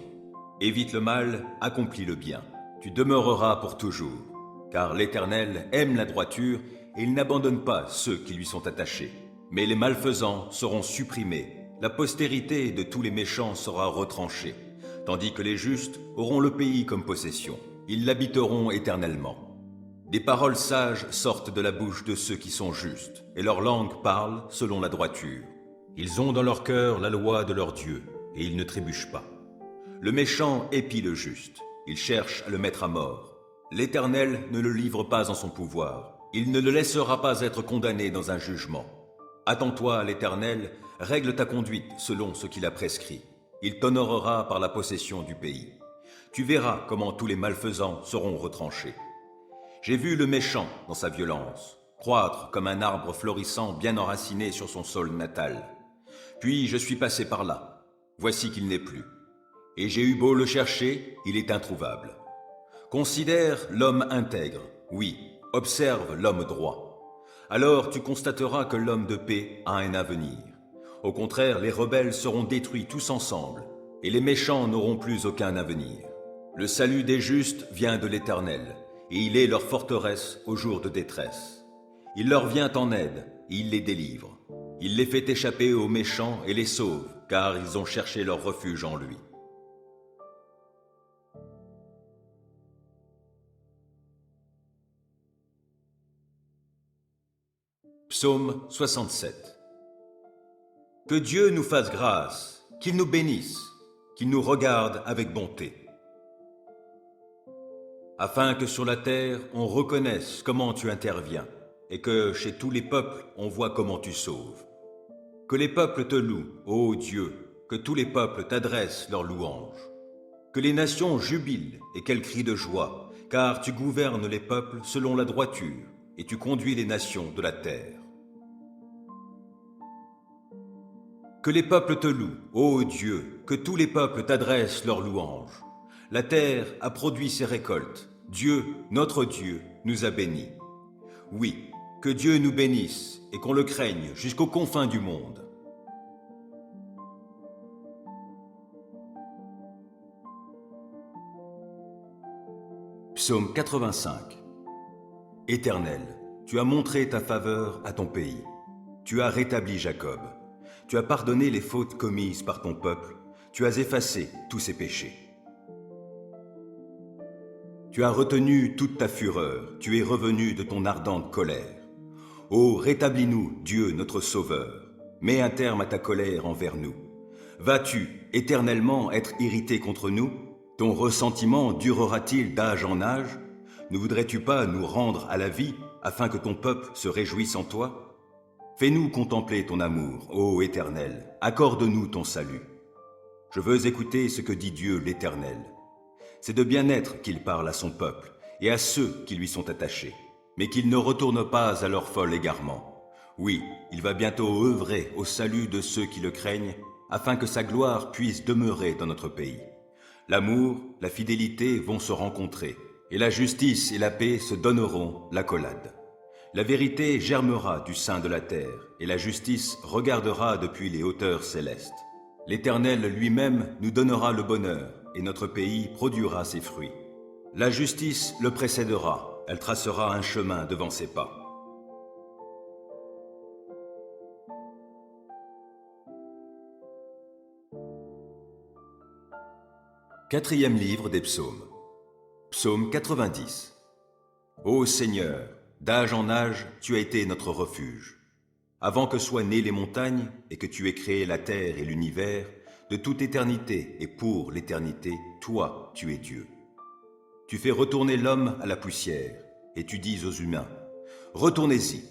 Évite le mal, accomplis le bien. Tu demeureras pour toujours. Car l'Éternel aime la droiture et il n'abandonne pas ceux qui lui sont attachés. Mais les malfaisants seront supprimés. La postérité de tous les méchants sera retranchée, tandis que les justes auront le pays comme possession. Ils l'habiteront éternellement. Des paroles sages sortent de la bouche de ceux qui sont justes, et leur langue parle selon la droiture. Ils ont dans leur cœur la loi de leur Dieu, et ils ne trébuchent pas. Le méchant épie le juste, il cherche à le mettre à mort. L'Éternel ne le livre pas en son pouvoir, il ne le laissera pas être condamné dans un jugement. Attends-toi à l'Éternel, règle ta conduite selon ce qu'il a prescrit. Il t'honorera par la possession du pays. Tu verras comment tous les malfaisants seront retranchés. J'ai vu le méchant dans sa violence, croître comme un arbre florissant bien enraciné sur son sol natal. Puis je suis passé par là. Voici qu'il n'est plus. Et j'ai eu beau le chercher, il est introuvable. Considère l'homme intègre, oui, observe l'homme droit. Alors tu constateras que l'homme de paix a un avenir. Au contraire, les rebelles seront détruits tous ensemble, et les méchants n'auront plus aucun avenir. Le salut des justes vient de l'Éternel, et il est leur forteresse au jour de détresse. Il leur vient en aide, et il les délivre. Il les fait échapper aux méchants et les sauve, car ils ont cherché leur refuge en lui. Psaume 67. Que Dieu nous fasse grâce, qu'il nous bénisse, qu'il nous regarde avec bonté. Afin que sur la terre on reconnaisse comment tu interviens, et que chez tous les peuples on voit comment tu sauves. Que les peuples te louent, ô Dieu, que tous les peuples t'adressent leurs louanges. Que les nations jubilent et qu'elles crient de joie, car tu gouvernes les peuples selon la droiture, et tu conduis les nations de la terre. Que les peuples te louent, ô Dieu, que tous les peuples t'adressent leurs louanges. La terre a produit ses récoltes. Dieu, notre Dieu, nous a bénis. Oui, que Dieu nous bénisse et qu'on le craigne jusqu'aux confins du monde. Psaume 85. Éternel, tu as montré ta faveur à ton pays. Tu as rétabli Jacob. Tu as pardonné les fautes commises par ton peuple. Tu as effacé tous ses péchés. Tu as retenu toute ta fureur. Tu es revenu de ton ardente colère. Ô, rétablis-nous, Dieu notre Sauveur. Mets un terme à ta colère envers nous. Vas-tu éternellement être irrité contre nous? Ton ressentiment durera-t-il d'âge en âge? Ne voudrais-tu pas nous rendre à la vie, afin que ton peuple se réjouisse en toi? Fais-nous contempler ton amour, ô Éternel, accorde-nous ton salut. Je veux écouter ce que dit Dieu l'Éternel. C'est de bien-être qu'il parle à son peuple et à ceux qui lui sont attachés, mais qu'il ne retourne pas à leur fol égarement. Oui, il va bientôt œuvrer au salut de ceux qui le craignent, afin que sa gloire puisse demeurer dans notre pays. L'amour, la fidélité vont se rencontrer, et la justice et la paix se donneront l'accolade. La vérité germera du sein de la terre, et la justice regardera depuis les hauteurs célestes. L'Éternel lui-même nous donnera le bonheur, et notre pays produira ses fruits. La justice le précédera, elle tracera un chemin devant ses pas. Quatrième livre des psaumes. Psaume 90. Ô Seigneur, d'âge en âge, tu as été notre refuge. Avant que soient nées les montagnes et que tu aies créé la terre et l'univers, de toute éternité et pour l'éternité, toi, tu es Dieu. Tu fais retourner l'homme à la poussière, et tu dis aux humains, « Retournez-y,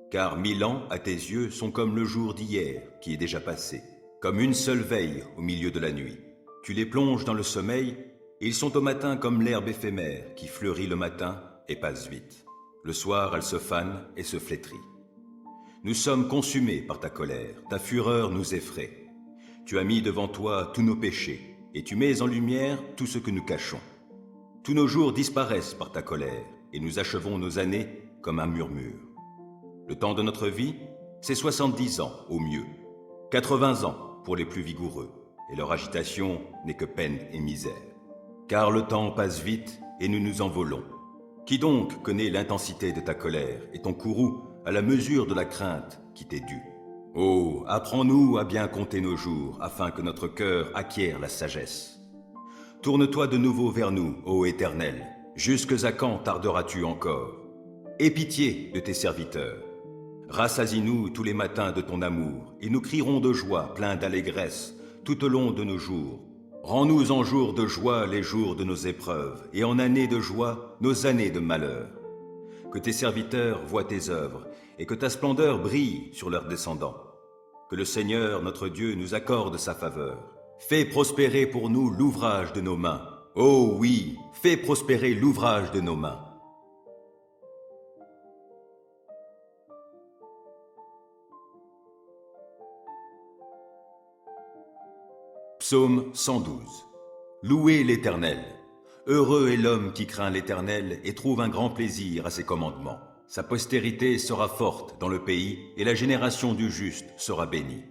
car 1000 ans à tes yeux sont comme le jour d'hier qui est déjà passé, Comme une seule veille au milieu de la nuit. Tu les plonges dans le sommeil, et ils sont au matin comme l'herbe éphémère qui fleurit le matin et passe vite. Le soir, elle se fane et se flétrit. Nous sommes consumés par ta colère, ta fureur nous effraie. Tu as mis devant toi tous nos péchés, et tu mets en lumière tout ce que nous cachons. Tous nos jours disparaissent par ta colère, et nous achevons nos années comme un murmure. Le temps de notre vie, c'est 70 ans au mieux, 80 ans pour les plus vigoureux, et leur agitation n'est que peine et misère. Car le temps passe vite et nous nous envolons. Qui donc connaît l'intensité de ta colère et ton courroux à la mesure de la crainte qui t'est due? Oh, apprends-nous à bien compter nos jours, afin que notre cœur acquiert la sagesse. Tourne-toi de nouveau vers nous, ô Éternel. Jusque à quand tarderas-tu encore? Aie pitié de tes serviteurs. Rassasie-nous tous les matins de ton amour, et nous crierons de joie, pleins d'allégresse, tout au long de nos jours. Rends-nous en jours de joie les jours de nos épreuves, et en années de joie nos années de malheur. Que tes serviteurs voient tes œuvres, et que ta splendeur brille sur leurs descendants. Que le Seigneur, notre Dieu, nous accorde sa faveur. Fais prospérer pour nous l'ouvrage de nos mains. Oh oui, fais prospérer l'ouvrage de nos mains. Psaume 112. Louez l'Éternel. Heureux est l'homme qui craint l'Éternel et trouve un grand plaisir à ses commandements. Sa postérité sera forte dans le pays et la génération du juste sera bénie.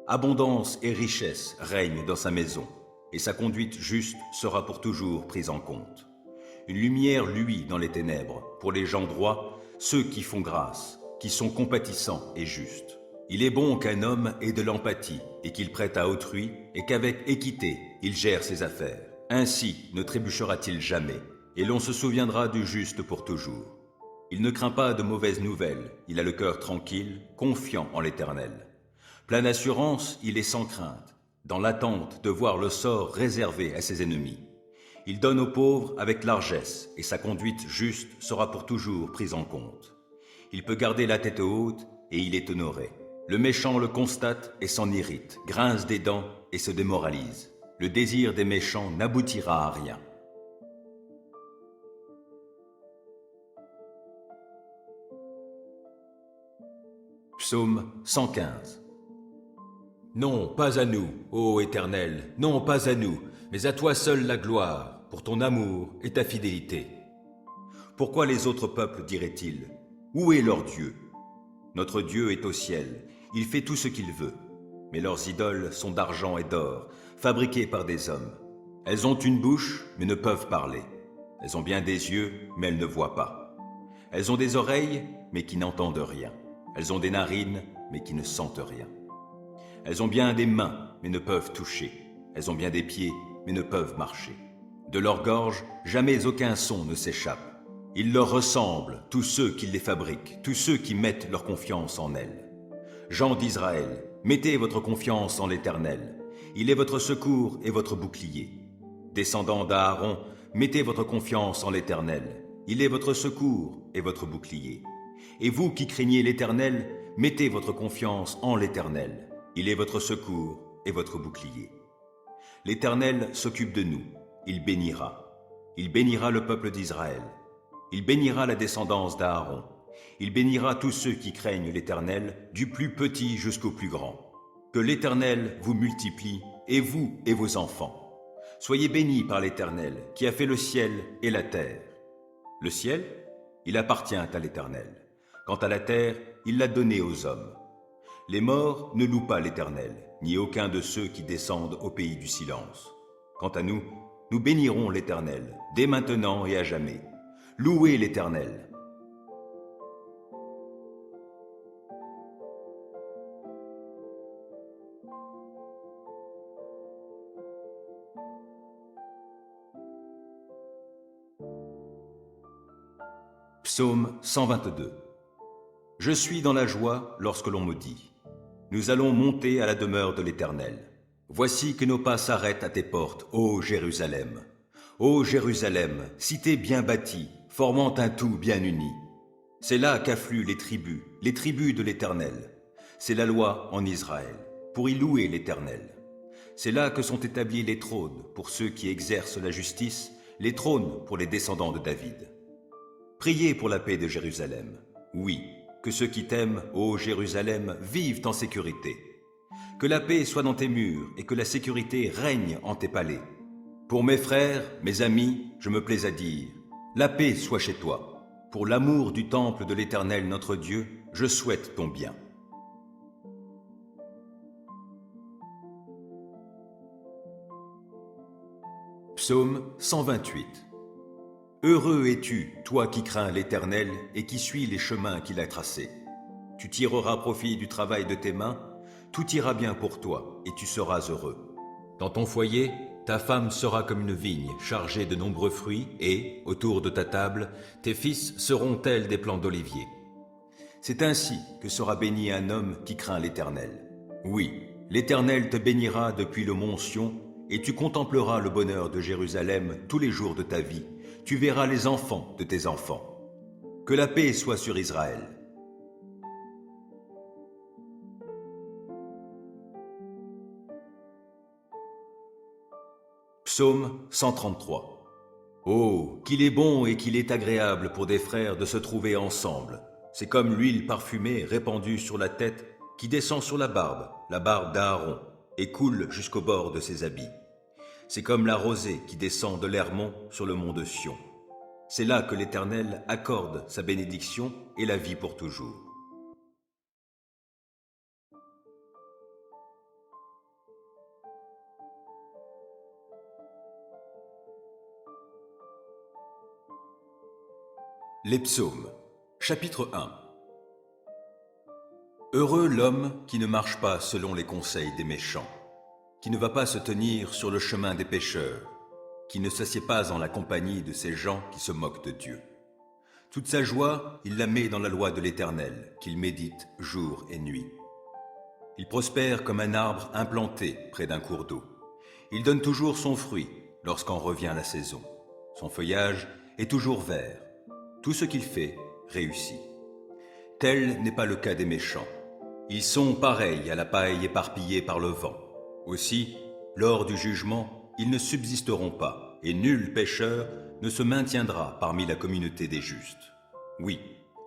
Abondance et richesse règnent dans sa maison et sa conduite juste sera pour toujours prise en compte. Une lumière luit dans les ténèbres pour les gens droits, ceux qui font grâce, qui sont compatissants et justes. Il est bon qu'un homme ait de l'empathie et qu'il prête à autrui et qu'avec équité il gère ses affaires. Ainsi ne trébuchera-t-il jamais et l'on se souviendra du juste pour toujours. Il ne craint pas de mauvaises nouvelles, il a le cœur tranquille, confiant en l'Éternel. Plein d'assurance, il est sans crainte, dans l'attente de voir le sort réservé à ses ennemis. Il donne aux pauvres avec largesse et sa conduite juste sera pour toujours prise en compte. Il peut garder la tête haute et il est honoré. Le méchant le constate et s'en irrite, grince des dents et se démoralise. Le désir des méchants n'aboutira à rien. Psaume 115. Non, pas à nous, ô Éternel, non, pas à nous, mais à toi seul la gloire, pour ton amour et ta fidélité. Pourquoi les autres peuples diraient-ils? Où est leur Dieu? Notre Dieu est au ciel, il fait tout ce qu'il veut. Mais leurs idoles sont d'argent et d'or, fabriquées par des hommes. Elles ont une bouche, mais ne peuvent parler. Elles ont bien des yeux, mais elles ne voient pas. Elles ont des oreilles, mais qui n'entendent rien. Elles ont des narines, mais qui ne sentent rien. Elles ont bien des mains, mais ne peuvent toucher. Elles ont bien des pieds, mais ne peuvent marcher. De leur gorge, jamais aucun son ne s'échappe. Ils leur ressemblent, tous ceux qui les fabriquent, tous ceux qui mettent leur confiance en elles. Gens d'Israël, mettez votre confiance en l'Éternel. Il est votre secours et votre bouclier. Descendants d'Aaron, mettez votre confiance en l'Éternel. Il est votre secours et votre bouclier. Et vous qui craignez l'Éternel, mettez votre confiance en l'Éternel. Il est votre secours et votre bouclier. L'Éternel s'occupe de nous. Il bénira. Il bénira le peuple d'Israël. Il bénira la descendance d'Aaron. Il bénira tous ceux qui craignent l'Éternel, du plus petit jusqu'au plus grand. Que l'Éternel vous multiplie, et vous et vos enfants. Soyez bénis par l'Éternel, qui a fait le ciel et la terre. Le ciel, il appartient à l'Éternel. Quant à la terre, il l'a donnée aux hommes. Les morts ne louent pas l'Éternel, ni aucun de ceux qui descendent au pays du silence. Quant à nous, nous bénirons l'Éternel, dès maintenant et à jamais. Louez l'Éternel. Psaume 122. Je suis dans la joie lorsque l'on me dit « Nous allons monter à la demeure de l'Éternel ». Voici que nos pas s'arrêtent à tes portes, ô Jérusalem. Ô Jérusalem, cité bien bâtie, formant un tout bien uni. C'est là qu'affluent les tribus de l'Éternel. C'est la loi en Israël. pour y louer l'Éternel. C'est là que sont établis les trônes pour ceux qui exercent la justice, les trônes pour les descendants de David. Priez pour la paix de Jérusalem. Oui, que ceux qui t'aiment, ô Jérusalem, vivent en sécurité. Que la paix soit dans tes murs et que la sécurité règne en tes palais. Pour mes frères, mes amis, je me plais à dire, la paix soit chez toi. Pour l'amour du temple de l'Éternel notre Dieu, je souhaite ton bien. Psaume 128. Heureux es-tu, toi qui crains l'Éternel et qui suis les chemins qu'il a tracés. Tu tireras profit du travail de tes mains, tout ira bien pour toi et tu seras heureux. Dans ton foyer, ta femme sera comme une vigne chargée de nombreux fruits et, autour de ta table, tes fils seront tels des plants d'olivier. C'est ainsi que sera béni un homme qui craint l'Éternel. Oui, l'Éternel te bénira depuis le mont Sion et tu contempleras le bonheur de Jérusalem tous les jours de ta vie. Tu verras les enfants de tes enfants. Que la paix soit sur Israël. Psaume 133. Oh, qu'il est bon et qu'il est agréable pour des frères de se trouver ensemble. C'est comme l'huile parfumée répandue sur la tête qui descend sur la barbe d'Aaron, et coule jusqu'au bord de ses habits. C'est comme la rosée qui descend de l'Hermon sur le mont de Sion. C'est là que l'Éternel accorde sa bénédiction et la vie pour toujours. Les psaumes, chapitre 1. Heureux l'homme qui ne marche pas selon les conseils des méchants, qui ne va pas se tenir sur le chemin des pécheurs, qui ne s'assied pas en la compagnie de ces gens qui se moquent de Dieu. Toute sa joie, il la met dans la loi de l'Éternel, qu'il médite jour et nuit. Il prospère comme un arbre implanté près d'un cours d'eau. Il donne toujours son fruit lorsqu'en revient la saison. Son feuillage est toujours vert. Tout ce qu'il fait réussit. Tel n'est pas le cas des méchants. Ils sont pareils à la paille éparpillée par le vent. Aussi, lors du jugement, ils ne subsisteront pas, et nul pécheur ne se maintiendra parmi la communauté des justes. Oui,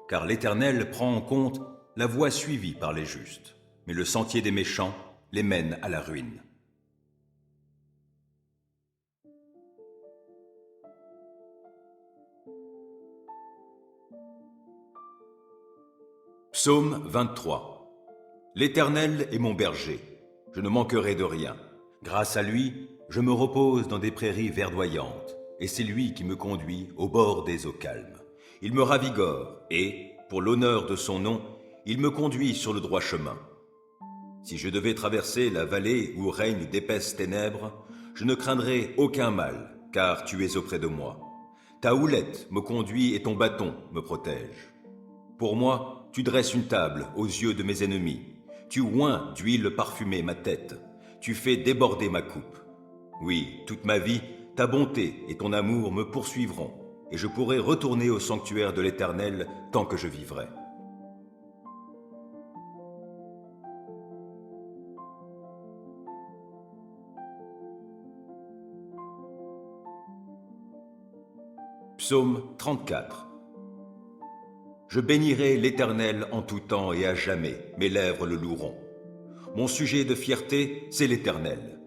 car l'Éternel prend en compte la voie suivie par les justes, mais le sentier des méchants les mène à la ruine. Psaume 23. L'Éternel est mon berger, je ne manquerai de rien. Grâce à lui, je me repose dans des prairies verdoyantes, et c'est lui qui me conduit au bord des eaux calmes. Il me ravigore, et, pour l'honneur de son nom, il me conduit sur le droit chemin. Si je devais traverser la vallée où règnent d'épaisses ténèbres, je ne craindrais aucun mal, car tu es auprès de moi. Ta houlette me conduit et ton bâton me protège. Pour moi, tu dresses une table aux yeux de mes ennemis. Tu oins d'huile parfumée ma tête. Tu fais déborder ma coupe. Oui, toute ma vie, ta bonté et ton amour me poursuivront, et je pourrai retourner au sanctuaire de l'Éternel tant que je vivrai. Psaume 34. Je bénirai l'Éternel en tout temps et à jamais, mes lèvres le loueront. Mon sujet de fierté, c'est l'Éternel.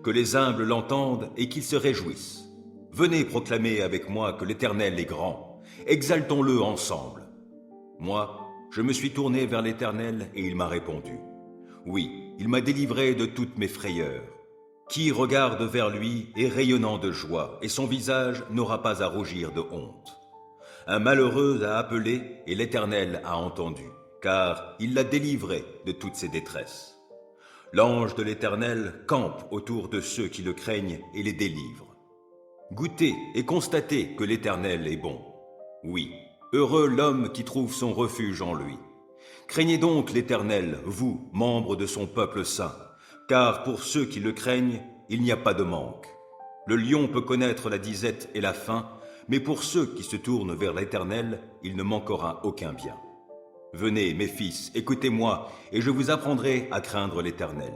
Que les humbles l'entendent et qu'ils se réjouissent. Venez proclamer avec moi que l'Éternel est grand. Exaltons-le ensemble. Moi, je me suis tourné vers l'Éternel et il m'a répondu. Oui, il m'a délivré de toutes mes frayeurs. Qui regarde vers lui est rayonnant de joie et son visage n'aura pas à rougir de honte. Un malheureux a appelé et l'Éternel a entendu, car il l'a délivré de toutes ses détresses. L'ange de l'Éternel campe autour de ceux qui le craignent et les délivre. Goûtez et constatez que l'Éternel est bon. Oui, heureux l'homme qui trouve son refuge en lui. Craignez donc l'Éternel, vous, membres de son peuple saint, car pour ceux qui le craignent, il n'y a pas de manque. Le lion peut connaître la disette et la faim, mais pour ceux qui se tournent vers l'Éternel, il ne manquera aucun bien. Venez, mes fils, écoutez-moi, et je vous apprendrai à craindre l'Éternel.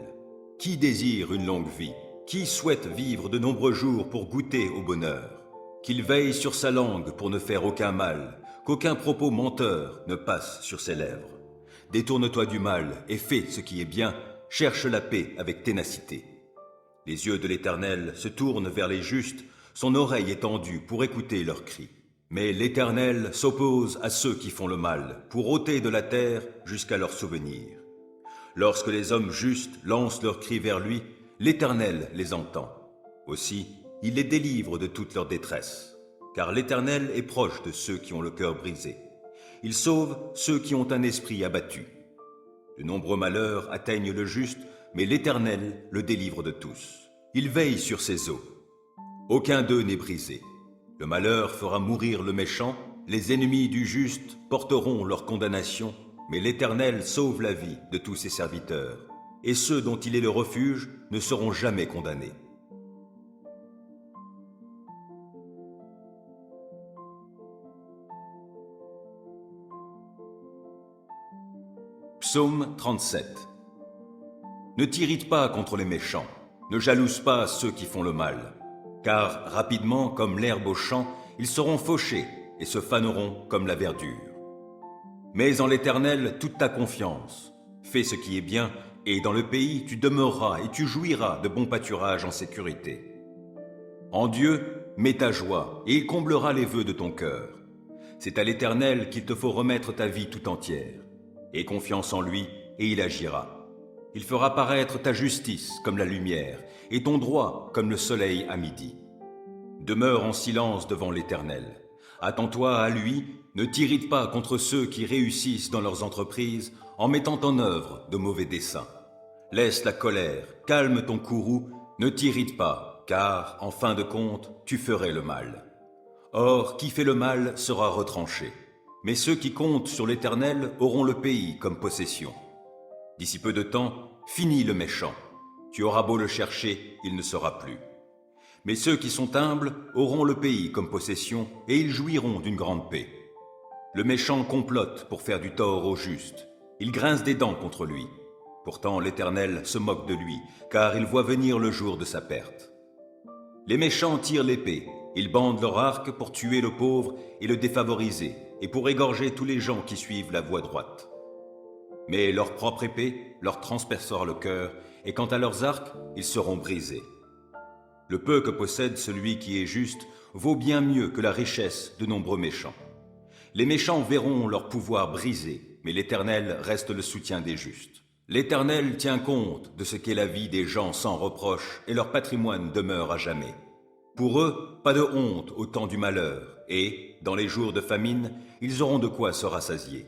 Qui désire une longue vie? Qui souhaite vivre de nombreux jours pour goûter au bonheur? Qu'il veille sur sa langue pour ne faire aucun mal, qu'aucun propos menteur ne passe sur ses lèvres. Détourne-toi du mal et fais ce qui est bien, cherche la paix avec ténacité. Les yeux de l'Éternel se tournent vers les justes, son oreille est tendue pour écouter leurs cris. Mais l'Éternel s'oppose à ceux qui font le mal, pour ôter de la terre jusqu'à leur souvenir. Lorsque les hommes justes lancent leurs cris vers lui, l'Éternel les entend. Aussi, il les délivre de toute leur détresse. Car l'Éternel est proche de ceux qui ont le cœur brisé. Il sauve ceux qui ont un esprit abattu. De nombreux malheurs atteignent le juste, mais l'Éternel le délivre de tous. Il veille sur ses eaux. Aucun d'eux n'est brisé. Le malheur fera mourir le méchant, les ennemis du juste porteront leur condamnation, mais l'Éternel sauve la vie de tous ses serviteurs, et ceux dont il est le refuge ne seront jamais condamnés. Psaume 37. Ne t'irrite pas contre les méchants, ne jalouse pas ceux qui font le mal, car rapidement, comme l'herbe au champ, ils seront fauchés et se faneront comme la verdure. Mets en l'Éternel toute ta confiance, fais ce qui est bien, et dans le pays tu demeureras et tu jouiras de bons pâturages en sécurité. En Dieu, mets ta joie, et il comblera les vœux de ton cœur. C'est à l'Éternel qu'il te faut remettre ta vie tout entière. Aie confiance en lui, et il agira. Il fera paraître ta justice comme la lumière, et ton droit comme le soleil à midi. Demeure en silence devant l'Éternel. Attends-toi à lui, ne t'irrite pas contre ceux qui réussissent dans leurs entreprises en mettant en œuvre de mauvais desseins. Laisse la colère, calme ton courroux, ne t'irrite pas, car, en fin de compte, tu ferais le mal. Or, qui fait le mal sera retranché. Mais ceux qui comptent sur l'Éternel auront le pays comme possession. D'ici peu de temps, finis le méchant. Tu auras beau le chercher, il ne sera plus. Mais ceux qui sont humbles auront le pays comme possession et ils jouiront d'une grande paix. Le méchant complote pour faire du tort au juste. Il grince des dents contre lui. Pourtant l'Éternel se moque de lui, car il voit venir le jour de sa perte. Les méchants tirent l'épée, ils bandent leur arc pour tuer le pauvre et le défavoriser, et pour égorger tous les gens qui suivent la voie droite. Mais leur propre épée leur transpercera le cœur, et quant à leurs arcs, ils seront brisés. Le peu que possède celui qui est juste vaut bien mieux que la richesse de nombreux méchants. Les méchants verront leur pouvoir brisé, mais l'Éternel reste le soutien des justes. L'Éternel tient compte de ce qu'est la vie des gens sans reproche, et leur patrimoine demeure à jamais. Pour eux, pas de honte au temps du malheur, et, dans les jours de famine, ils auront de quoi se rassasier.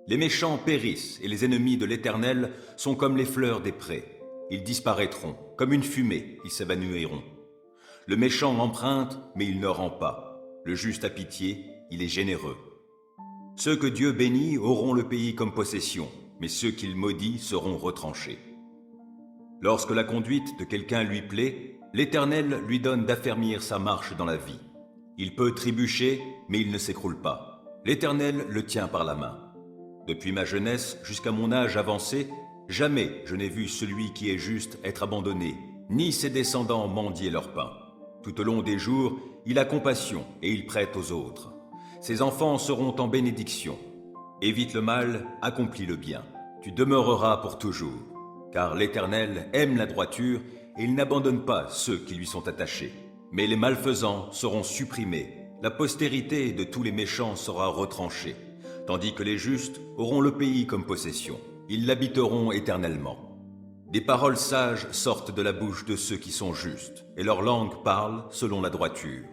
Les méchants périssent, et les ennemis de l'Éternel sont comme les fleurs des prés. Ils disparaîtront, comme une fumée, ils s'évanouiront. Le méchant emprunte, mais il ne rend pas. Le juste a pitié, il est généreux. Ceux que Dieu bénit auront le pays comme possession, mais ceux qu'il maudit seront retranchés. Lorsque la conduite de quelqu'un lui plaît, l'Éternel lui donne d'affermir sa marche dans la vie. Il peut trébucher, mais il ne s'écroule pas. L'Éternel le tient par la main. Depuis ma jeunesse jusqu'à mon âge avancé, jamais je n'ai vu celui qui est juste être abandonné, ni ses descendants mendier leur pain. Tout au long des jours, il a compassion et il prête aux autres. Ses enfants seront en bénédiction. Évite le mal, accomplis le bien. Tu demeureras pour toujours. Car l'Éternel aime la droiture et il n'abandonne pas ceux qui lui sont attachés. Mais les malfaisants seront supprimés. La postérité de tous les méchants sera retranchée, tandis que les justes auront le pays comme possession. Ils l'habiteront éternellement. Des paroles sages sortent de la bouche de ceux qui sont justes, et leur langue parle selon la droiture.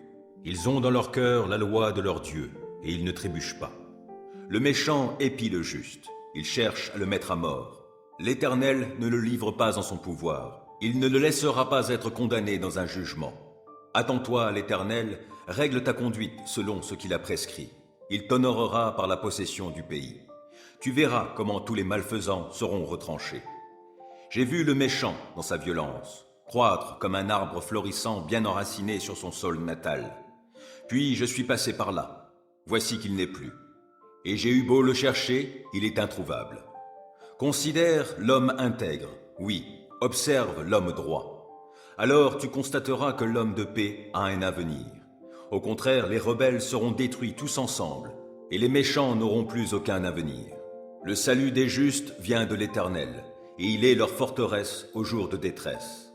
Ils ont dans leur cœur la loi de leur Dieu, et ils ne trébuchent pas. Le méchant épie le juste, il cherche à le mettre à mort. L'Éternel ne le livre pas en son pouvoir, il ne le laissera pas être condamné dans un jugement. Attends-toi à l'Éternel, règle ta conduite selon ce qu'il a prescrit. Il t'honorera par la possession du pays. Tu verras comment tous les malfaisants seront retranchés. J'ai vu le méchant dans sa violence, croître comme un arbre florissant bien enraciné sur son sol natal. Puis je suis passé par là. Voici qu'il n'est plus. Et j'ai eu beau le chercher, il est introuvable. Considère l'homme intègre, oui, observe l'homme droit. Alors tu constateras que l'homme de paix a un avenir. Au contraire, les rebelles seront détruits tous ensemble, et les méchants n'auront plus aucun avenir. Le salut des justes vient de l'Éternel, et il est leur forteresse au jour de détresse.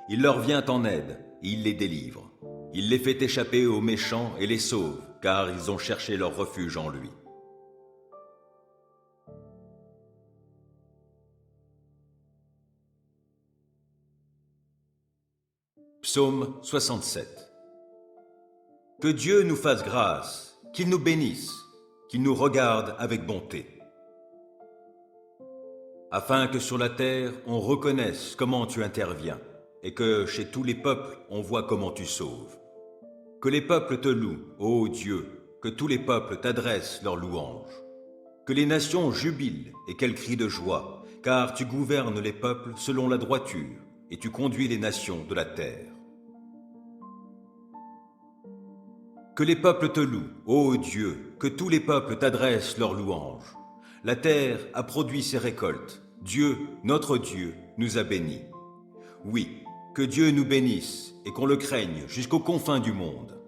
Il leur vient en aide, et il les délivre. Il les fait échapper aux méchants et les sauve, car ils ont cherché leur refuge en lui. Psaume 67. Que Dieu nous fasse grâce, qu'il nous bénisse, qu'il nous regarde avec bonté. Afin que sur la terre on reconnaisse comment tu interviens, et que chez tous les peuples on voit comment tu sauves. Que les peuples te louent, ô Dieu, que tous les peuples t'adressent leurs louanges. Que les nations jubilent et qu'elles crient de joie, car tu gouvernes les peuples selon la droiture, et tu conduis les nations de la terre. Que les peuples te louent, ô Dieu, que tous les peuples t'adressent leurs louanges. La terre a produit ses récoltes. Dieu, notre Dieu, nous a bénis. Oui, que Dieu nous bénisse et qu'on le craigne jusqu'aux confins du monde.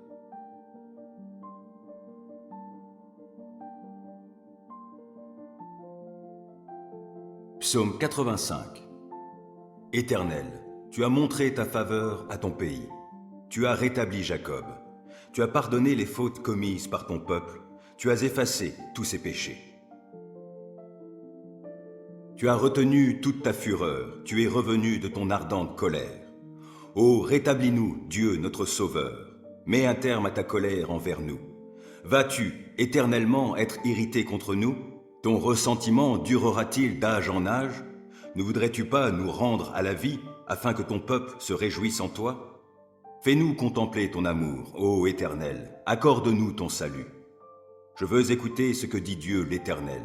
Psaume 85. Éternel, tu as montré ta faveur à ton pays. Tu as rétabli Jacob. Tu as pardonné les fautes commises par ton peuple. Tu as effacé tous ses péchés. Tu as retenu toute ta fureur. Tu es revenu de ton ardente colère. Ô, rétablis-nous, Dieu notre Sauveur. Mets un terme à ta colère envers nous. Vas-tu éternellement être irrité contre nous? Ton ressentiment durera-t-il d'âge en âge? Ne voudrais-tu pas nous rendre à la vie, afin que ton peuple se réjouisse en toi? Fais-nous contempler ton amour, ô Éternel, accorde-nous ton salut. Je veux écouter ce que dit Dieu l'Éternel.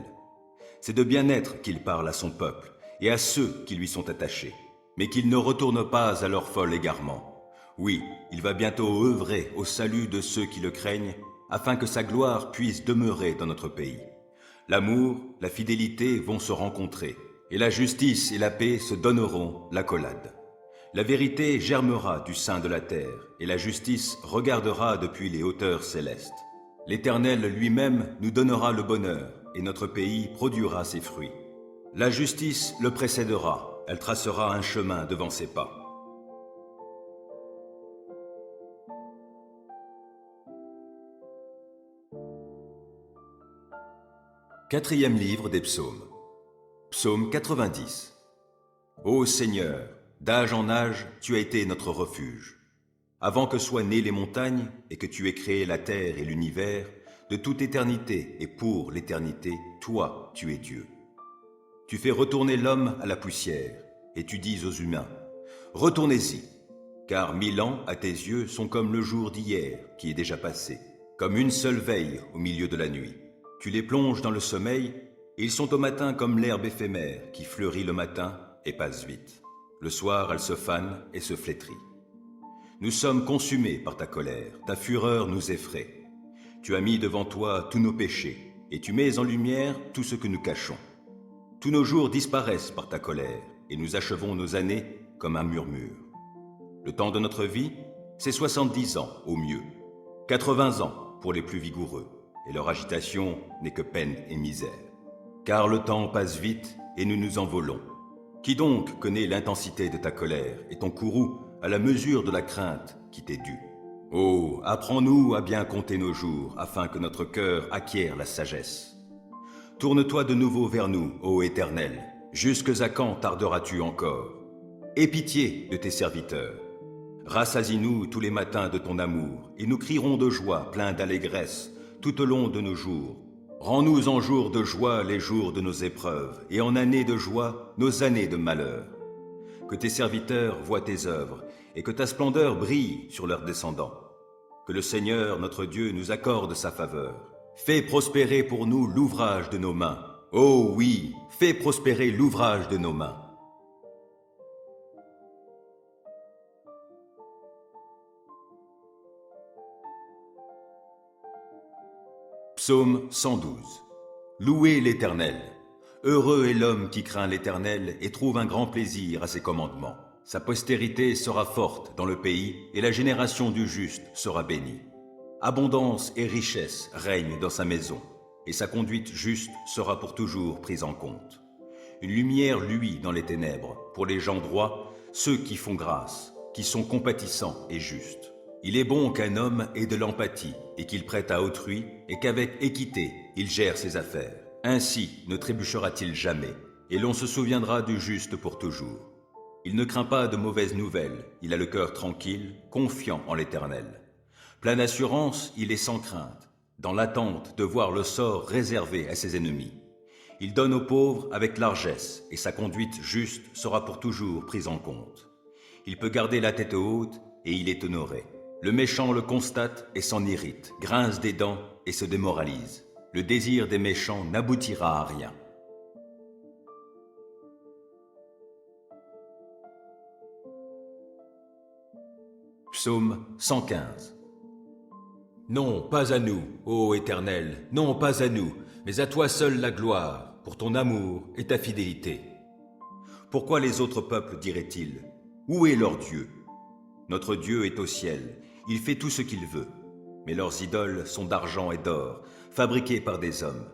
C'est de bien-être qu'il parle à son peuple et à ceux qui lui sont attachés, mais qu'il ne retourne pas à leur fol égarement. Oui, il va bientôt œuvrer au salut de ceux qui le craignent, afin que sa gloire puisse demeurer dans notre pays. L'amour, la fidélité vont se rencontrer, et la justice et la paix se donneront l'accolade. La vérité germera du sein de la terre, et la justice regardera depuis les hauteurs célestes. L'Éternel lui-même nous donnera le bonheur, et notre pays produira ses fruits. La justice le précédera, elle tracera un chemin devant ses pas. Quatrième livre des psaumes. Psaume 90. Ô Seigneur, d'âge en âge, tu as été notre refuge. Avant que soient nées les montagnes et que tu aies créé la terre et l'univers, de toute éternité et pour l'éternité, toi, tu es Dieu. Tu fais retourner l'homme à la poussière, et tu dis aux humains, retournez-y, car 1000 ans à tes yeux sont comme le jour d'hier qui est déjà passé, comme une seule veille au milieu de la nuit. Tu les plonges dans le sommeil, et ils sont au matin comme l'herbe éphémère qui fleurit le matin et passe vite. Le soir, elle se fane et se flétrit. Nous sommes consumés par ta colère, ta fureur nous effraie. Tu as mis devant toi tous nos péchés, et tu mets en lumière tout ce que nous cachons. Tous nos jours disparaissent par ta colère, et nous achevons nos années comme un murmure. Le temps de notre vie, c'est 70 ans au mieux, 80 ans pour les plus vigoureux, et leur agitation n'est que peine et misère. Car le temps passe vite, et nous nous envolons. Qui donc connaît l'intensité de ta colère, et ton courroux à la mesure de la crainte qui t'est due? Oh, apprends-nous à bien compter nos jours, afin que notre cœur acquiert la sagesse. Tourne-toi de nouveau vers nous, ô Éternel. Jusque à quand tarderas-tu encore? Aie pitié de tes serviteurs. Rassasie-nous tous les matins de ton amour, et nous crierons de joie, pleins d'allégresse, tout au long de nos jours. Rends-nous en jours de joie les jours de nos épreuves, et en années de joie nos années de malheur. Que tes serviteurs voient tes œuvres, et que ta splendeur brille sur leurs descendants. Que le Seigneur, notre Dieu, nous accorde sa faveur. Fais prospérer pour nous l'ouvrage de nos mains. Oh oui, fais prospérer l'ouvrage de nos mains. Psaume 112. Louez l'Éternel. Heureux est l'homme qui craint l'Éternel et trouve un grand plaisir à ses commandements. Sa postérité sera forte dans le pays et la génération du juste sera bénie. Abondance et richesse règnent dans sa maison et sa conduite juste sera pour toujours prise en compte. Une lumière luit dans les ténèbres pour les gens droits, ceux qui font grâce, qui sont compatissants et justes. Il est bon qu'un homme ait de l'empathie et qu'il prête à autrui et qu'avec équité il gère ses affaires. Ainsi ne trébuchera-t-il jamais et l'on se souviendra du juste pour toujours. Il ne craint pas de mauvaises nouvelles, il a le cœur tranquille, confiant en l'Éternel. Plein d'assurance, il est sans crainte, dans l'attente de voir le sort réservé à ses ennemis. Il donne aux pauvres avec largesse et sa conduite juste sera pour toujours prise en compte. Il peut garder la tête haute et il est honoré. Le méchant le constate et s'en irrite, grince des dents et se démoralise. Le désir des méchants n'aboutira à rien. Psaume 115. Non, pas à nous, ô Éternel, non, pas à nous, mais à toi seul la gloire, pour ton amour et ta fidélité. Pourquoi les autres peuples diraient-ils, où est leur Dieu? Notre Dieu est au ciel, il fait tout ce qu'il veut. Mais leurs idoles sont d'argent et d'or, fabriquées par des hommes.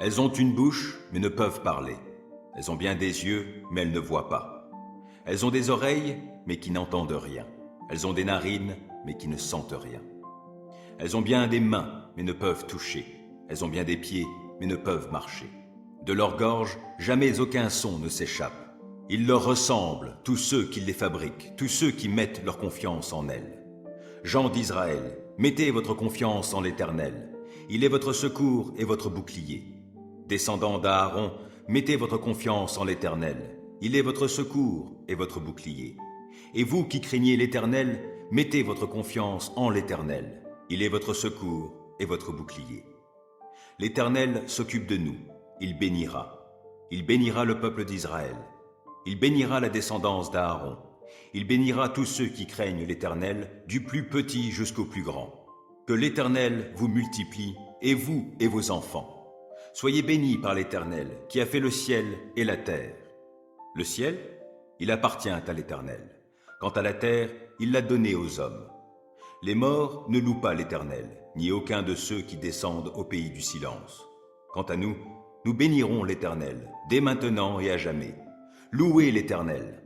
Elles ont une bouche, mais ne peuvent parler. Elles ont bien des yeux, mais elles ne voient pas. Elles ont des oreilles, mais qui n'entendent rien. Elles ont des narines, mais qui ne sentent rien. Elles ont bien des mains, mais ne peuvent toucher. Elles ont bien des pieds, mais ne peuvent marcher. De leur gorge, jamais aucun son ne s'échappe. Ils leur ressemblent, tous ceux qui les fabriquent, tous ceux qui mettent leur confiance en elles. Gens d'Israël, mettez votre confiance en l'Éternel. Il est votre secours et votre bouclier. Descendants d'Aaron, mettez votre confiance en l'Éternel. Il est votre secours et votre bouclier. Et vous qui craignez l'Éternel, mettez votre confiance en l'Éternel. Il est votre secours et votre bouclier. L'Éternel s'occupe de nous. Il bénira. Il bénira le peuple d'Israël. Il bénira la descendance d'Aaron. Il bénira tous ceux qui craignent l'Éternel, du plus petit jusqu'au plus grand. Que l'Éternel vous multiplie, et vous et vos enfants. Soyez bénis par l'Éternel, qui a fait le ciel et la terre. Le ciel, il appartient à l'Éternel. Quant à la terre, il l'a donnée aux hommes. Les morts ne louent pas l'Éternel, ni aucun de ceux qui descendent au pays du silence. Quant à nous, nous bénirons l'Éternel, dès maintenant et à jamais. Louez l'Éternel.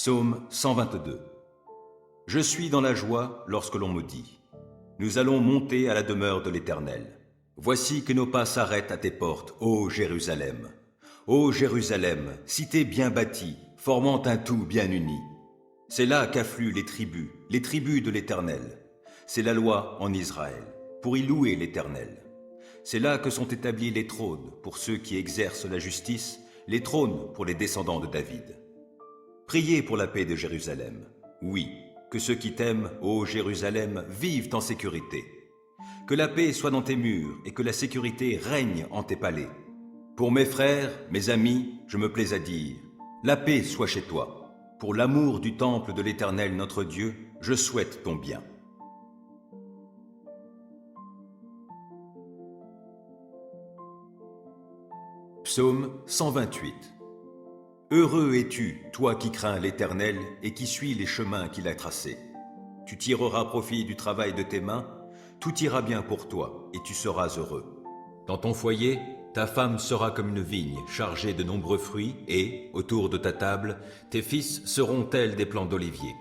Psaume 122. Je suis dans la joie lorsque l'on me dit, nous allons monter à la demeure de l'Éternel. Voici que nos pas s'arrêtent à tes portes, ô Jérusalem. Ô Jérusalem, cité bien bâtie, formant un tout bien uni. C'est là qu'affluent les tribus de l'Éternel. C'est la loi en Israël, pour y louer l'Éternel. C'est là que sont établis les trônes pour ceux qui exercent la justice, les trônes pour les descendants de David. Priez pour la paix de Jérusalem. Oui, que ceux qui t'aiment, ô Jérusalem, vivent en sécurité. Que la paix soit dans tes murs et que la sécurité règne en tes palais. Pour mes frères, mes amis, je me plais à dire, la paix soit chez toi. Pour l'amour du temple de l'Éternel notre Dieu, je souhaite ton bien. Psaume 128. Heureux es-tu, toi qui crains l'Éternel et qui suis les chemins qu'il a tracés. Tu tireras profit du travail de tes mains, tout ira bien pour toi et tu seras heureux. Dans ton foyer, ta femme sera comme une vigne chargée de nombreux fruits et, autour de ta table, tes fils seront tels des plants d'olivier.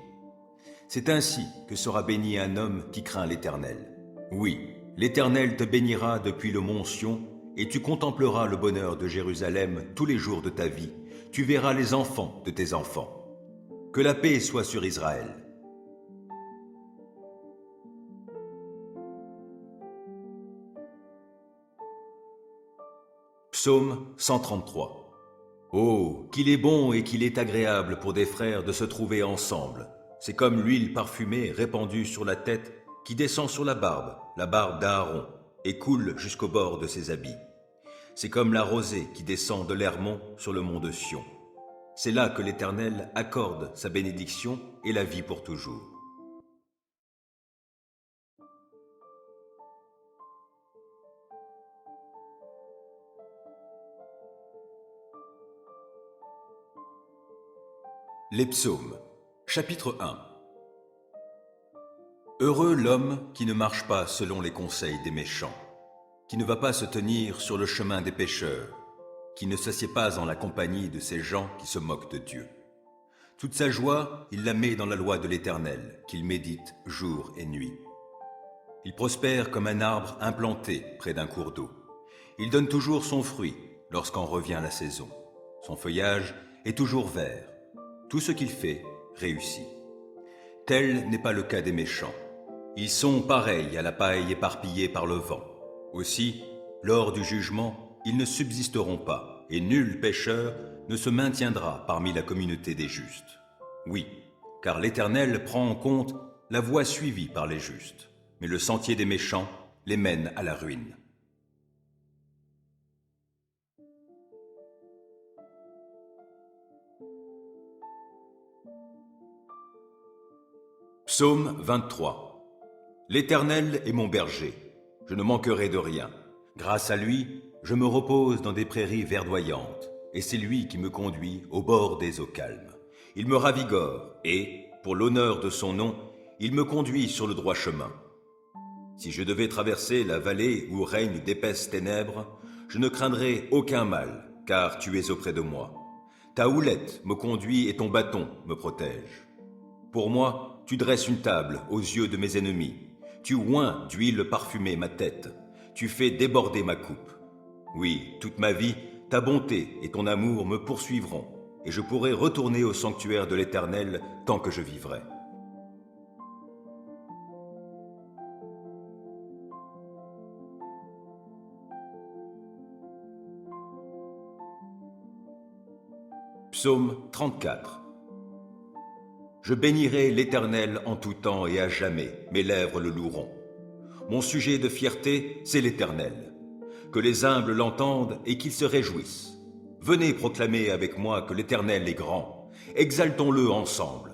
C'est ainsi que sera béni un homme qui craint l'Éternel. Oui, l'Éternel te bénira depuis le mont Sion et tu contempleras le bonheur de Jérusalem tous les jours de ta vie. Tu verras les enfants de tes enfants. Que la paix soit sur Israël. Psaume 133. Oh, qu'il est bon et qu'il est agréable pour des frères de se trouver ensemble. C'est comme l'huile parfumée répandue sur la tête qui descend sur la barbe d'Aaron, et coule jusqu'au bord de ses habits. C'est comme la rosée qui descend de l'Hermon sur le mont de Sion. C'est là que l'Éternel accorde sa bénédiction et la vie pour toujours. Les psaumes, chapitre 1. Heureux l'homme qui ne marche pas selon les conseils des méchants, qui ne va pas se tenir sur le chemin des pécheurs, qui ne s'assied pas en la compagnie de ces gens qui se moquent de Dieu. Toute sa joie, il la met dans la loi de l'Éternel, qu'il médite jour et nuit. Il prospère comme un arbre implanté près d'un cours d'eau. Il donne toujours son fruit lorsqu'en revient la saison. Son feuillage est toujours vert. Tout ce qu'il fait réussit. Tel n'est pas le cas des méchants. Ils sont pareils à la paille éparpillée par le vent. Aussi, lors du jugement, ils ne subsisteront pas, et nul pécheur ne se maintiendra parmi la communauté des justes. Oui, car l'Éternel prend en compte la voie suivie par les justes, mais le sentier des méchants les mène à la ruine. Psaume 23. L'Éternel est mon berger, je ne manquerai de rien. Grâce à lui, je me repose dans des prairies verdoyantes, et c'est lui qui me conduit au bord des eaux calmes. Il me ravigore, et, pour l'honneur de son nom, il me conduit sur le droit chemin. Si je devais traverser la vallée où règnent d'épaisses ténèbres, je ne craindrais aucun mal, car tu es auprès de moi. Ta houlette me conduit et ton bâton me protège. Pour moi, tu dresses une table aux yeux de mes ennemis. Tu oins d'huile parfumée ma tête. Tu fais déborder ma coupe. Oui, toute ma vie, ta bonté et ton amour me poursuivront, et je pourrai retourner au sanctuaire de l'Éternel tant que je vivrai. Psaume 34. Je bénirai l'Éternel en tout temps et à jamais, mes lèvres le loueront. Mon sujet de fierté, c'est l'Éternel. Que les humbles l'entendent et qu'ils se réjouissent. Venez proclamer avec moi que l'Éternel est grand. Exaltons-le ensemble.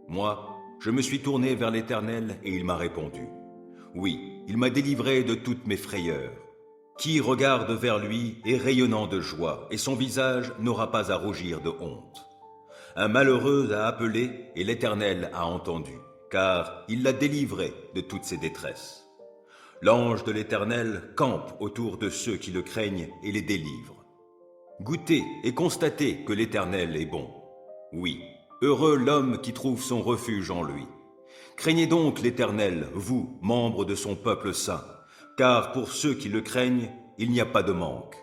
Moi, je me suis tourné vers l'Éternel et il m'a répondu. Oui, il m'a délivré de toutes mes frayeurs. Qui regarde vers lui est rayonnant de joie, et son visage n'aura pas à rougir de honte. Un malheureux a appelé et l'Éternel a entendu, car il l'a délivré de toutes ses détresses. L'ange de l'Éternel campe autour de ceux qui le craignent et les délivre. Goûtez et constatez que l'Éternel est bon. Oui, heureux l'homme qui trouve son refuge en lui. Craignez donc l'Éternel, vous, membres de son peuple saint, car pour ceux qui le craignent, il n'y a pas de manque.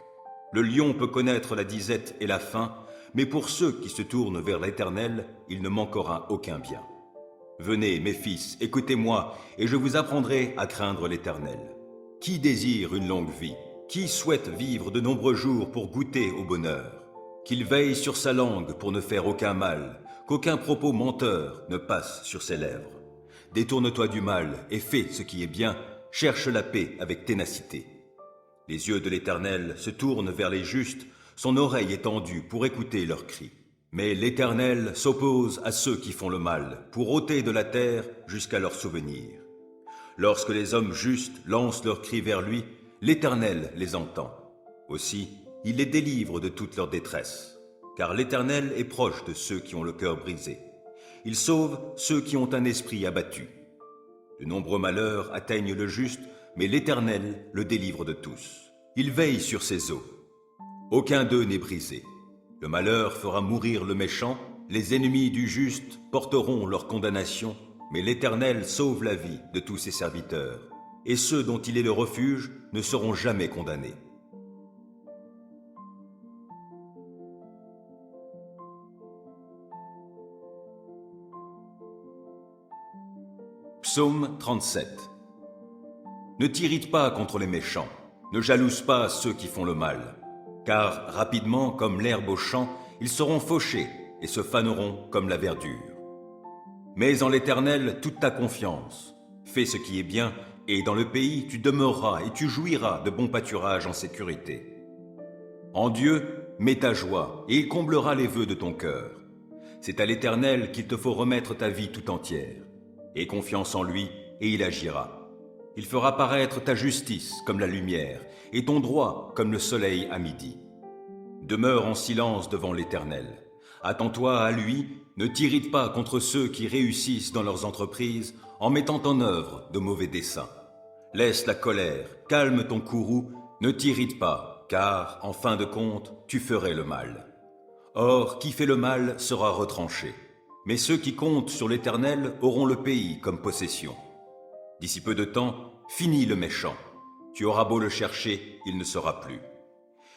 Le lion peut connaître la disette et la faim, mais pour ceux qui se tournent vers l'Éternel, il ne manquera aucun bien. Venez, mes fils, écoutez-moi, et je vous apprendrai à craindre l'Éternel. Qui désire une longue vie? Qui souhaite vivre de nombreux jours pour goûter au bonheur? Qu'il veille sur sa langue pour ne faire aucun mal, qu'aucun propos menteur ne passe sur ses lèvres. Détourne-toi du mal et fais ce qui est bien, cherche la paix avec ténacité. Les yeux de l'Éternel se tournent vers les justes, son oreille est tendue pour écouter leurs cris. Mais l'Éternel s'oppose à ceux qui font le mal, pour ôter de la terre jusqu'à leur souvenir. Lorsque les hommes justes lancent leurs cris vers lui, l'Éternel les entend. Aussi, il les délivre de toute leur détresse. Car l'Éternel est proche de ceux qui ont le cœur brisé. Il sauve ceux qui ont un esprit abattu. De nombreux malheurs atteignent le juste, mais l'Éternel le délivre de tous. Il veille sur ses eaux. Aucun d'eux n'est brisé. Le malheur fera mourir le méchant, les ennemis du juste porteront leur condamnation, mais l'Éternel sauve la vie de tous ses serviteurs, et ceux dont il est le refuge ne seront jamais condamnés. Psaume 37. Ne t'irrite pas contre les méchants, ne jalouse pas ceux qui font le mal. Car rapidement, comme l'herbe au champ, ils seront fauchés et se faneront comme la verdure. Mets en l'Éternel toute ta confiance. Fais ce qui est bien, et dans le pays tu demeureras et tu jouiras de bons pâturages en sécurité. En Dieu, mets ta joie, et il comblera les vœux de ton cœur. C'est à l'Éternel qu'il te faut remettre ta vie tout entière. Aie confiance en lui, et il agira. Il fera paraître ta justice comme la lumière, et ton droit comme le soleil à midi. Demeure en silence devant l'Éternel. Attends-toi à lui, ne t'irrite pas contre ceux qui réussissent dans leurs entreprises en mettant en œuvre de mauvais desseins. Laisse la colère, calme ton courroux, ne t'irrite pas, car, en fin de compte, tu ferais le mal. Or, qui fait le mal sera retranché. Mais ceux qui comptent sur l'Éternel auront le pays comme possession. D'ici peu de temps, finis le méchant. Tu auras beau le chercher, il ne sera plus.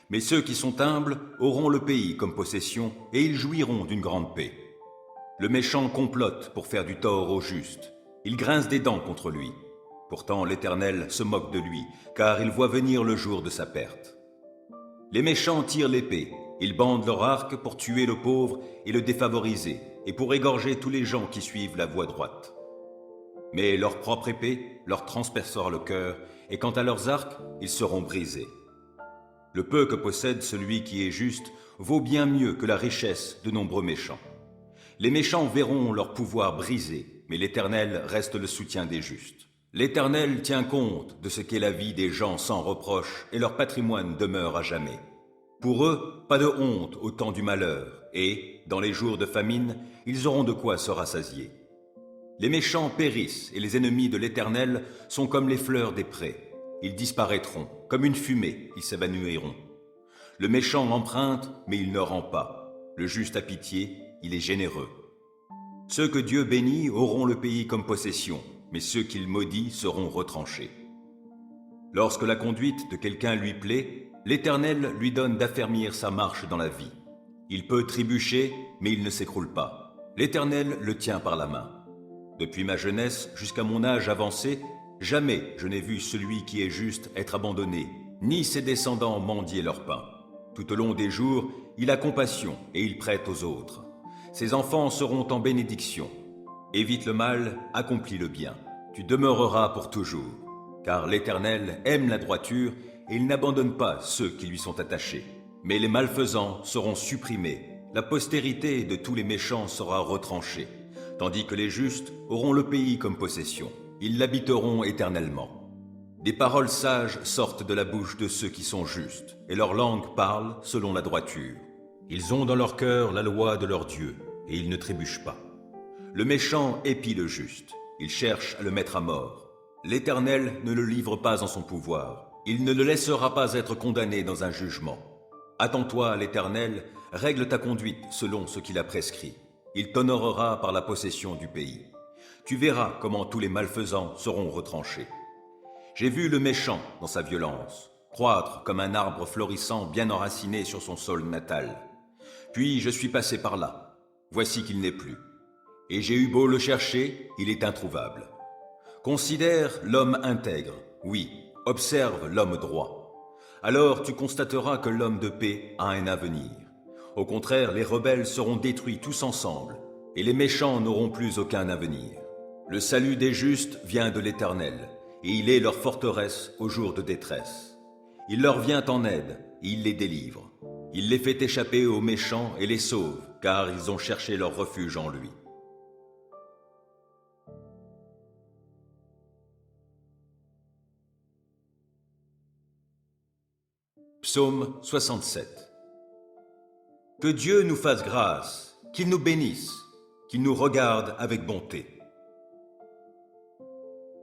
Mais ceux qui sont humbles auront le pays comme possession et ils jouiront d'une grande paix. Le méchant complote pour faire du tort au juste. Il grince des dents contre lui. Pourtant l'Éternel se moque de lui, car il voit venir le jour de sa perte. Les méchants tirent l'épée, ils bandent leur arc pour tuer le pauvre et le défavoriser, et pour égorger tous les gens qui suivent la voie droite. Mais leur propre épée leur transpercera le cœur, et quant à leurs arcs, ils seront brisés. Le peu que possède celui qui est juste vaut bien mieux que la richesse de nombreux méchants. Les méchants verront leur pouvoir brisé, mais l'Éternel reste le soutien des justes. L'Éternel tient compte de ce qu'est la vie des gens sans reproche, et leur patrimoine demeure à jamais. Pour eux, pas de honte au temps du malheur, et, dans les jours de famine, ils auront de quoi se rassasier. Les méchants périssent, et les ennemis de l'Éternel sont comme les fleurs des prés. Ils disparaîtront, comme une fumée, ils s'évanouiront. Le méchant emprunte, mais il ne rend pas. Le juste a pitié, il est généreux. Ceux que Dieu bénit auront le pays comme possession, mais ceux qu'il maudit seront retranchés. Lorsque la conduite de quelqu'un lui plaît, l'Éternel lui donne d'affermir sa marche dans la vie. Il peut trébucher, mais il ne s'écroule pas. L'Éternel le tient par la main. Depuis ma jeunesse jusqu'à mon âge avancé, jamais je n'ai vu celui qui est juste être abandonné, ni ses descendants mendier leur pain. Tout au long des jours, il a compassion et il prête aux autres. Ses enfants seront en bénédiction. Évite le mal, accomplis le bien. Tu demeureras pour toujours. Car l'Éternel aime la droiture et il n'abandonne pas ceux qui lui sont attachés. Mais les malfaisants seront supprimés. La postérité de tous les méchants sera retranchée. Tandis que les justes auront le pays comme possession. Ils l'habiteront éternellement. Des paroles sages sortent de la bouche de ceux qui sont justes, et leur langue parle selon la droiture. Ils ont dans leur cœur la loi de leur Dieu, et ils ne trébuchent pas. Le méchant épie le juste, il cherche à le mettre à mort. L'Éternel ne le livre pas en son pouvoir, il ne le laissera pas être condamné dans un jugement. Attends-toi à l'Éternel, règle ta conduite selon ce qu'il a prescrit. Il t'honorera par la possession du pays. Tu verras comment tous les malfaisants seront retranchés. J'ai vu le méchant dans sa violence, croître comme un arbre florissant bien enraciné sur son sol natal. Puis je suis passé par là. Voici qu'il n'est plus. Et j'ai eu beau le chercher, il est introuvable. Considère l'homme intègre, oui, observe l'homme droit. Alors tu constateras que l'homme de paix a un avenir. Au contraire, les rebelles seront détruits tous ensemble, et les méchants n'auront plus aucun avenir. Le salut des justes vient de l'Éternel, et il est leur forteresse au jour de détresse. Il leur vient en aide, et il les délivre. Il les fait échapper aux méchants et les sauve, car ils ont cherché leur refuge en lui. Psaume 67. Que Dieu nous fasse grâce, qu'il nous bénisse, qu'il nous regarde avec bonté.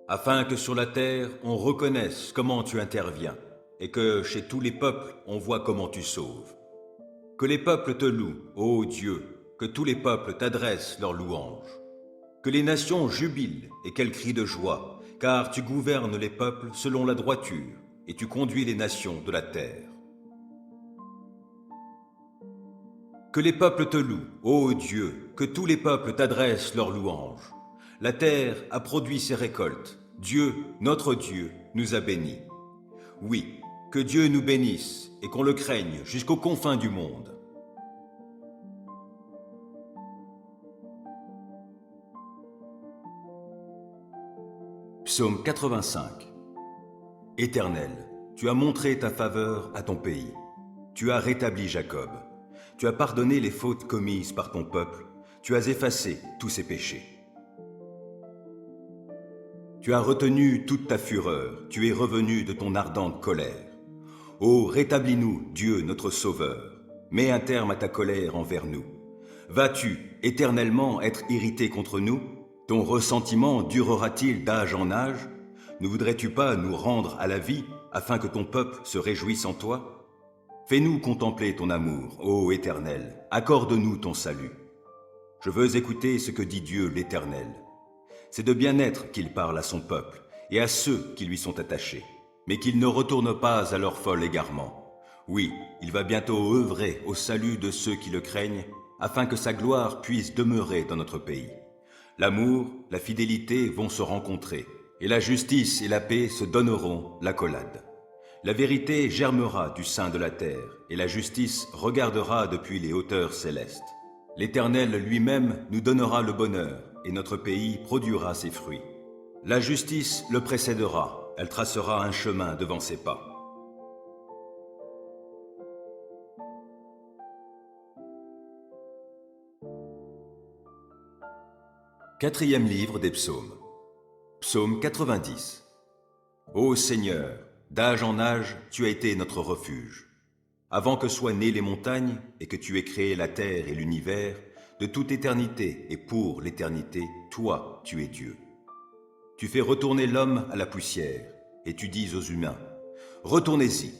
Afin que sur la terre on reconnaisse comment tu interviens, et que chez tous les peuples on voit comment tu sauves. Que les peuples te louent, ô Dieu, que tous les peuples t'adressent leurs louanges. Que les nations jubilent et qu'elles crient de joie, car tu gouvernes les peuples selon la droiture, et tu conduis les nations de la terre. Que les peuples te louent, ô Dieu, que tous les peuples t'adressent leurs louanges. La terre a produit ses récoltes. Dieu, notre Dieu, nous a bénis. Oui, que Dieu nous bénisse et qu'on le craigne jusqu'aux confins du monde. Psaume 85. Éternel, tu as montré ta faveur à ton pays. Tu as rétabli Jacob. Tu as pardonné les fautes commises par ton peuple. Tu as effacé tous ses péchés. Tu as retenu toute ta fureur. Tu es revenu de ton ardente colère. Ô, rétablis-nous, Dieu notre Sauveur. Mets un terme à ta colère envers nous. Vas-tu éternellement être irrité contre nous? Ton ressentiment durera-t-il d'âge en âge? Ne voudrais-tu pas nous rendre à la vie, afin que ton peuple se réjouisse en toi? Fais-nous contempler ton amour, ô Éternel, accorde-nous ton salut. Je veux écouter ce que dit Dieu l'Éternel. C'est de bien-être qu'il parle à son peuple et à ceux qui lui sont attachés, mais qu'il ne retourne pas à leur fol égarement. Oui, il va bientôt œuvrer au salut de ceux qui le craignent, afin que sa gloire puisse demeurer dans notre pays. L'amour, la fidélité vont se rencontrer, et la justice et la paix se donneront l'accolade. La vérité germera du sein de la terre, et la justice regardera depuis les hauteurs célestes. L'Éternel lui-même nous donnera le bonheur, et notre pays produira ses fruits. La justice le précédera, elle tracera un chemin devant ses pas. Quatrième livre des psaumes. Psaume 90. Ô Seigneur, d'âge en âge, tu as été notre refuge. Avant que soient nées les montagnes et que tu aies créé la terre et l'univers, de toute éternité et pour l'éternité, toi, tu es Dieu. Tu fais retourner l'homme à la poussière et tu dis aux humains, retournez-y,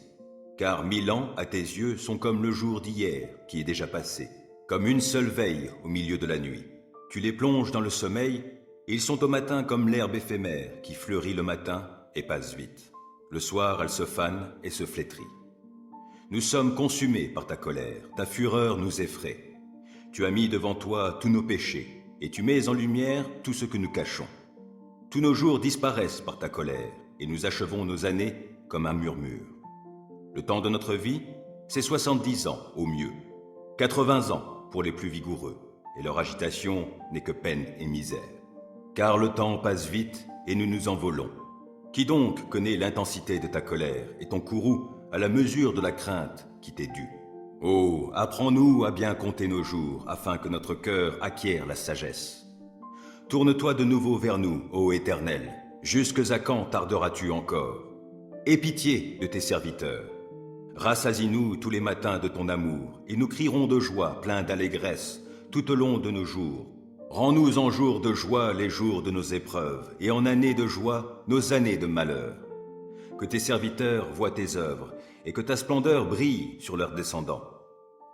car 1000 ans à tes yeux sont comme le jour d'hier qui est déjà passé, comme une seule veille au milieu de la nuit. Tu les plonges dans le sommeil, et ils sont au matin comme l'herbe éphémère qui fleurit le matin et passe vite. Le soir, elle se fane et se flétrit. Nous sommes consumés par ta colère, ta fureur nous effraie. Tu as mis devant toi tous nos péchés, et tu mets en lumière tout ce que nous cachons. Tous nos jours disparaissent par ta colère, et nous achevons nos années comme un murmure. Le temps de notre vie, c'est 70 ans au mieux, 80 ans pour les plus vigoureux. Et leur agitation n'est que peine et misère. Car le temps passe vite et nous nous envolons. Qui donc connaît l'intensité de ta colère et ton courroux à la mesure de la crainte qui t'est due? Oh, apprends-nous à bien compter nos jours afin que notre cœur acquiert la sagesse. Tourne-toi de nouveau vers nous, ô Éternel. Jusque à quand tarderas-tu encore? Aie pitié de tes serviteurs. Rassasie-nous tous les matins de ton amour et nous crierons de joie pleins d'allégresse tout au long de nos jours. Rends-nous en jours de joie les jours de nos épreuves, et en années de joie nos années de malheur. Que tes serviteurs voient tes œuvres, et que ta splendeur brille sur leurs descendants.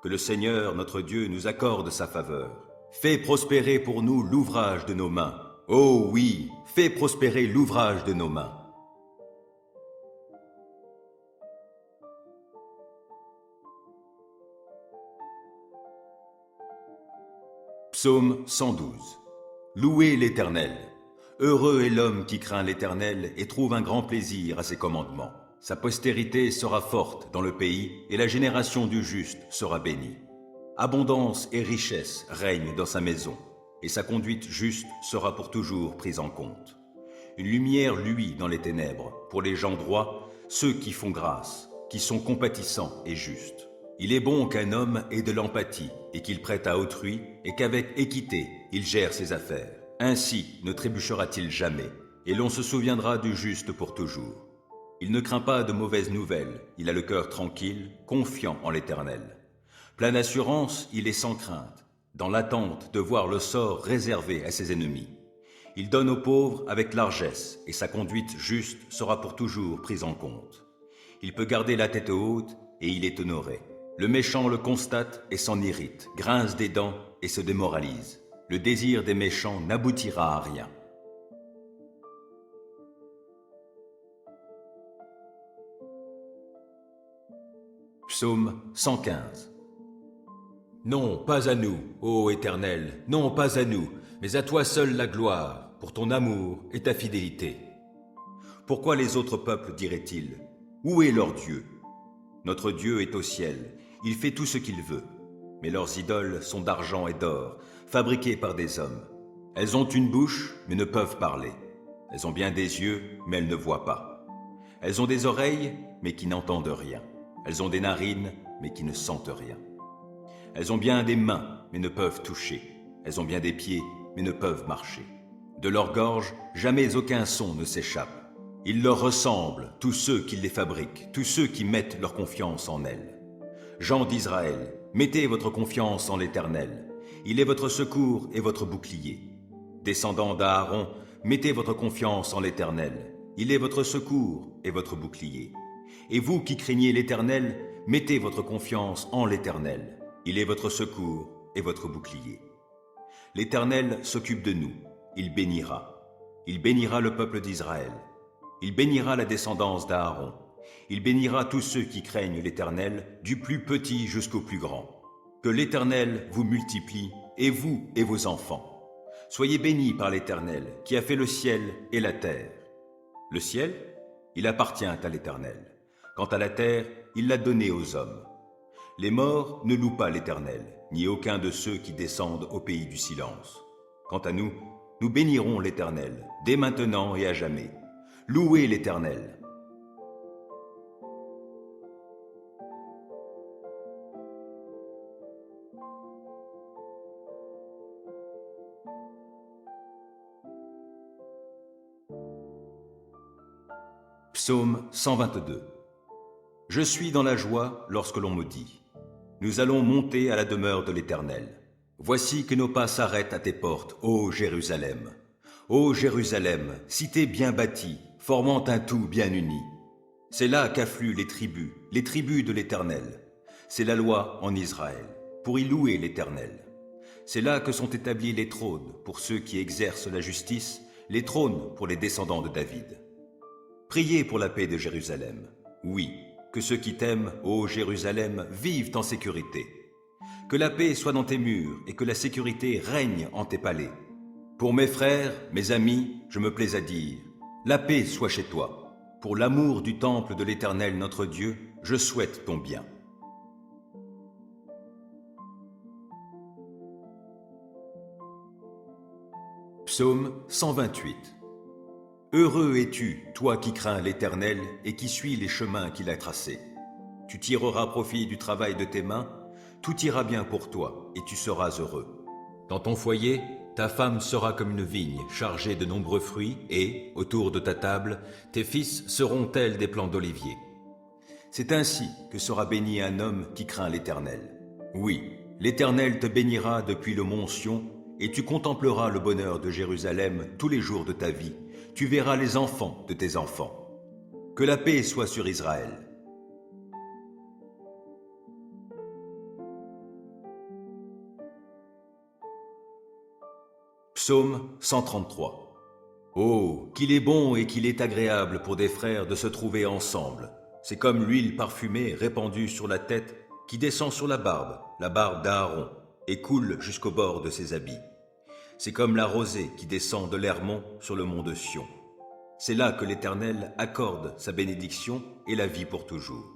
Que le Seigneur, notre Dieu, nous accorde sa faveur. Fais prospérer pour nous l'ouvrage de nos mains. Oh oui, fais prospérer l'ouvrage de nos mains. Psaume 112. Louez l'Éternel. Heureux est l'homme qui craint l'Éternel et trouve un grand plaisir à ses commandements. Sa postérité sera forte dans le pays et la génération du juste sera bénie. Abondance et richesse règnent dans sa maison et sa conduite juste sera pour toujours prise en compte. Une lumière luit dans les ténèbres pour les gens droits, ceux qui font grâce, qui sont compatissants et justes. Il est bon qu'un homme ait de l'empathie et qu'il prête à autrui et qu'avec équité, il gère ses affaires. Ainsi ne trébuchera-t-il jamais et l'on se souviendra du juste pour toujours. Il ne craint pas de mauvaises nouvelles, il a le cœur tranquille, confiant en l'Éternel. Plein d'assurance, il est sans crainte, dans l'attente de voir le sort réservé à ses ennemis. Il donne aux pauvres avec largesse et sa conduite juste sera pour toujours prise en compte. Il peut garder la tête haute et il est honoré. Le méchant le constate et s'en irrite, grince des dents et se démoralise. Le désir des méchants n'aboutira à rien. Psaume 115. Non, pas à nous, ô Éternel, non, pas à nous, mais à toi seul la gloire, pour ton amour et ta fidélité. Pourquoi les autres peuples diraient-ils, où est leur Dieu? Notre Dieu est au ciel, il fait tout ce qu'il veut. Mais leurs idoles sont d'argent et d'or, fabriquées par des hommes. Elles ont une bouche, mais ne peuvent parler. Elles ont bien des yeux, mais elles ne voient pas. Elles ont des oreilles, mais qui n'entendent rien. Elles ont des narines, mais qui ne sentent rien. Elles ont bien des mains, mais ne peuvent toucher. Elles ont bien des pieds, mais ne peuvent marcher. De leur gorge, jamais aucun son ne s'échappe. Ils leur ressemblent, tous ceux qui les fabriquent, tous ceux qui mettent leur confiance en elles. Gens d'Israël, mettez votre confiance en l'Éternel. Il est votre secours et votre bouclier. Descendants d'Aaron, mettez votre confiance en l'Éternel. Il est votre secours et votre bouclier. Et vous qui craignez l'Éternel, mettez votre confiance en l'Éternel. Il est votre secours et votre bouclier. L'Éternel s'occupe de nous. Il bénira. Il bénira le peuple d'Israël. Il bénira la descendance d'Aaron. Il bénira tous ceux qui craignent l'Éternel, du plus petit jusqu'au plus grand. Que l'Éternel vous multiplie, et vous et vos enfants. Soyez bénis par l'Éternel, qui a fait le ciel et la terre. Le ciel, il appartient à l'Éternel. Quant à la terre, il l'a donnée aux hommes. Les morts ne louent pas l'Éternel, ni aucun de ceux qui descendent au pays du silence. Quant à nous, nous bénirons l'Éternel, dès maintenant et à jamais. Louez l'Éternel. Psaume 122. Je suis dans la joie lorsque l'on me dit « Nous allons monter à la demeure de l'Éternel ». Voici que nos pas s'arrêtent à tes portes, ô Jérusalem. Ô Jérusalem, cité bien bâtie, formant un tout bien uni. C'est là qu'affluent les tribus de l'Éternel. C'est la loi en Israël, pour y louer l'Éternel. C'est là que sont établis les trônes pour ceux qui exercent la justice, les trônes pour les descendants de David. Priez pour la paix de Jérusalem. Oui, que ceux qui t'aiment, ô Jérusalem, vivent en sécurité. Que la paix soit dans tes murs et que la sécurité règne en tes palais. Pour mes frères, mes amis, je me plais à dire, la paix soit chez toi. Pour l'amour du temple de l'Éternel notre Dieu, je souhaite ton bien. Psaume 128. Heureux es-tu, toi qui crains l'Éternel et qui suis les chemins qu'il a tracés. Tu tireras profit du travail de tes mains, tout ira bien pour toi et tu seras heureux. Dans ton foyer, ta femme sera comme une vigne chargée de nombreux fruits et, autour de ta table, tes fils seront tels des plants d'olivier. C'est ainsi que sera béni un homme qui craint l'Éternel. Oui, l'Éternel te bénira depuis le mont Sion et tu contempleras le bonheur de Jérusalem tous les jours de ta vie. Tu verras les enfants de tes enfants. Que la paix soit sur Israël. Psaume 133. Oh, qu'il est bon et qu'il est agréable pour des frères de se trouver ensemble. C'est comme l'huile parfumée répandue sur la tête qui descend sur la barbe d'Aaron, et coule jusqu'au bord de ses habits. C'est comme la rosée qui descend de l'Hermon sur le mont de Sion. C'est là que l'Éternel accorde sa bénédiction et la vie pour toujours.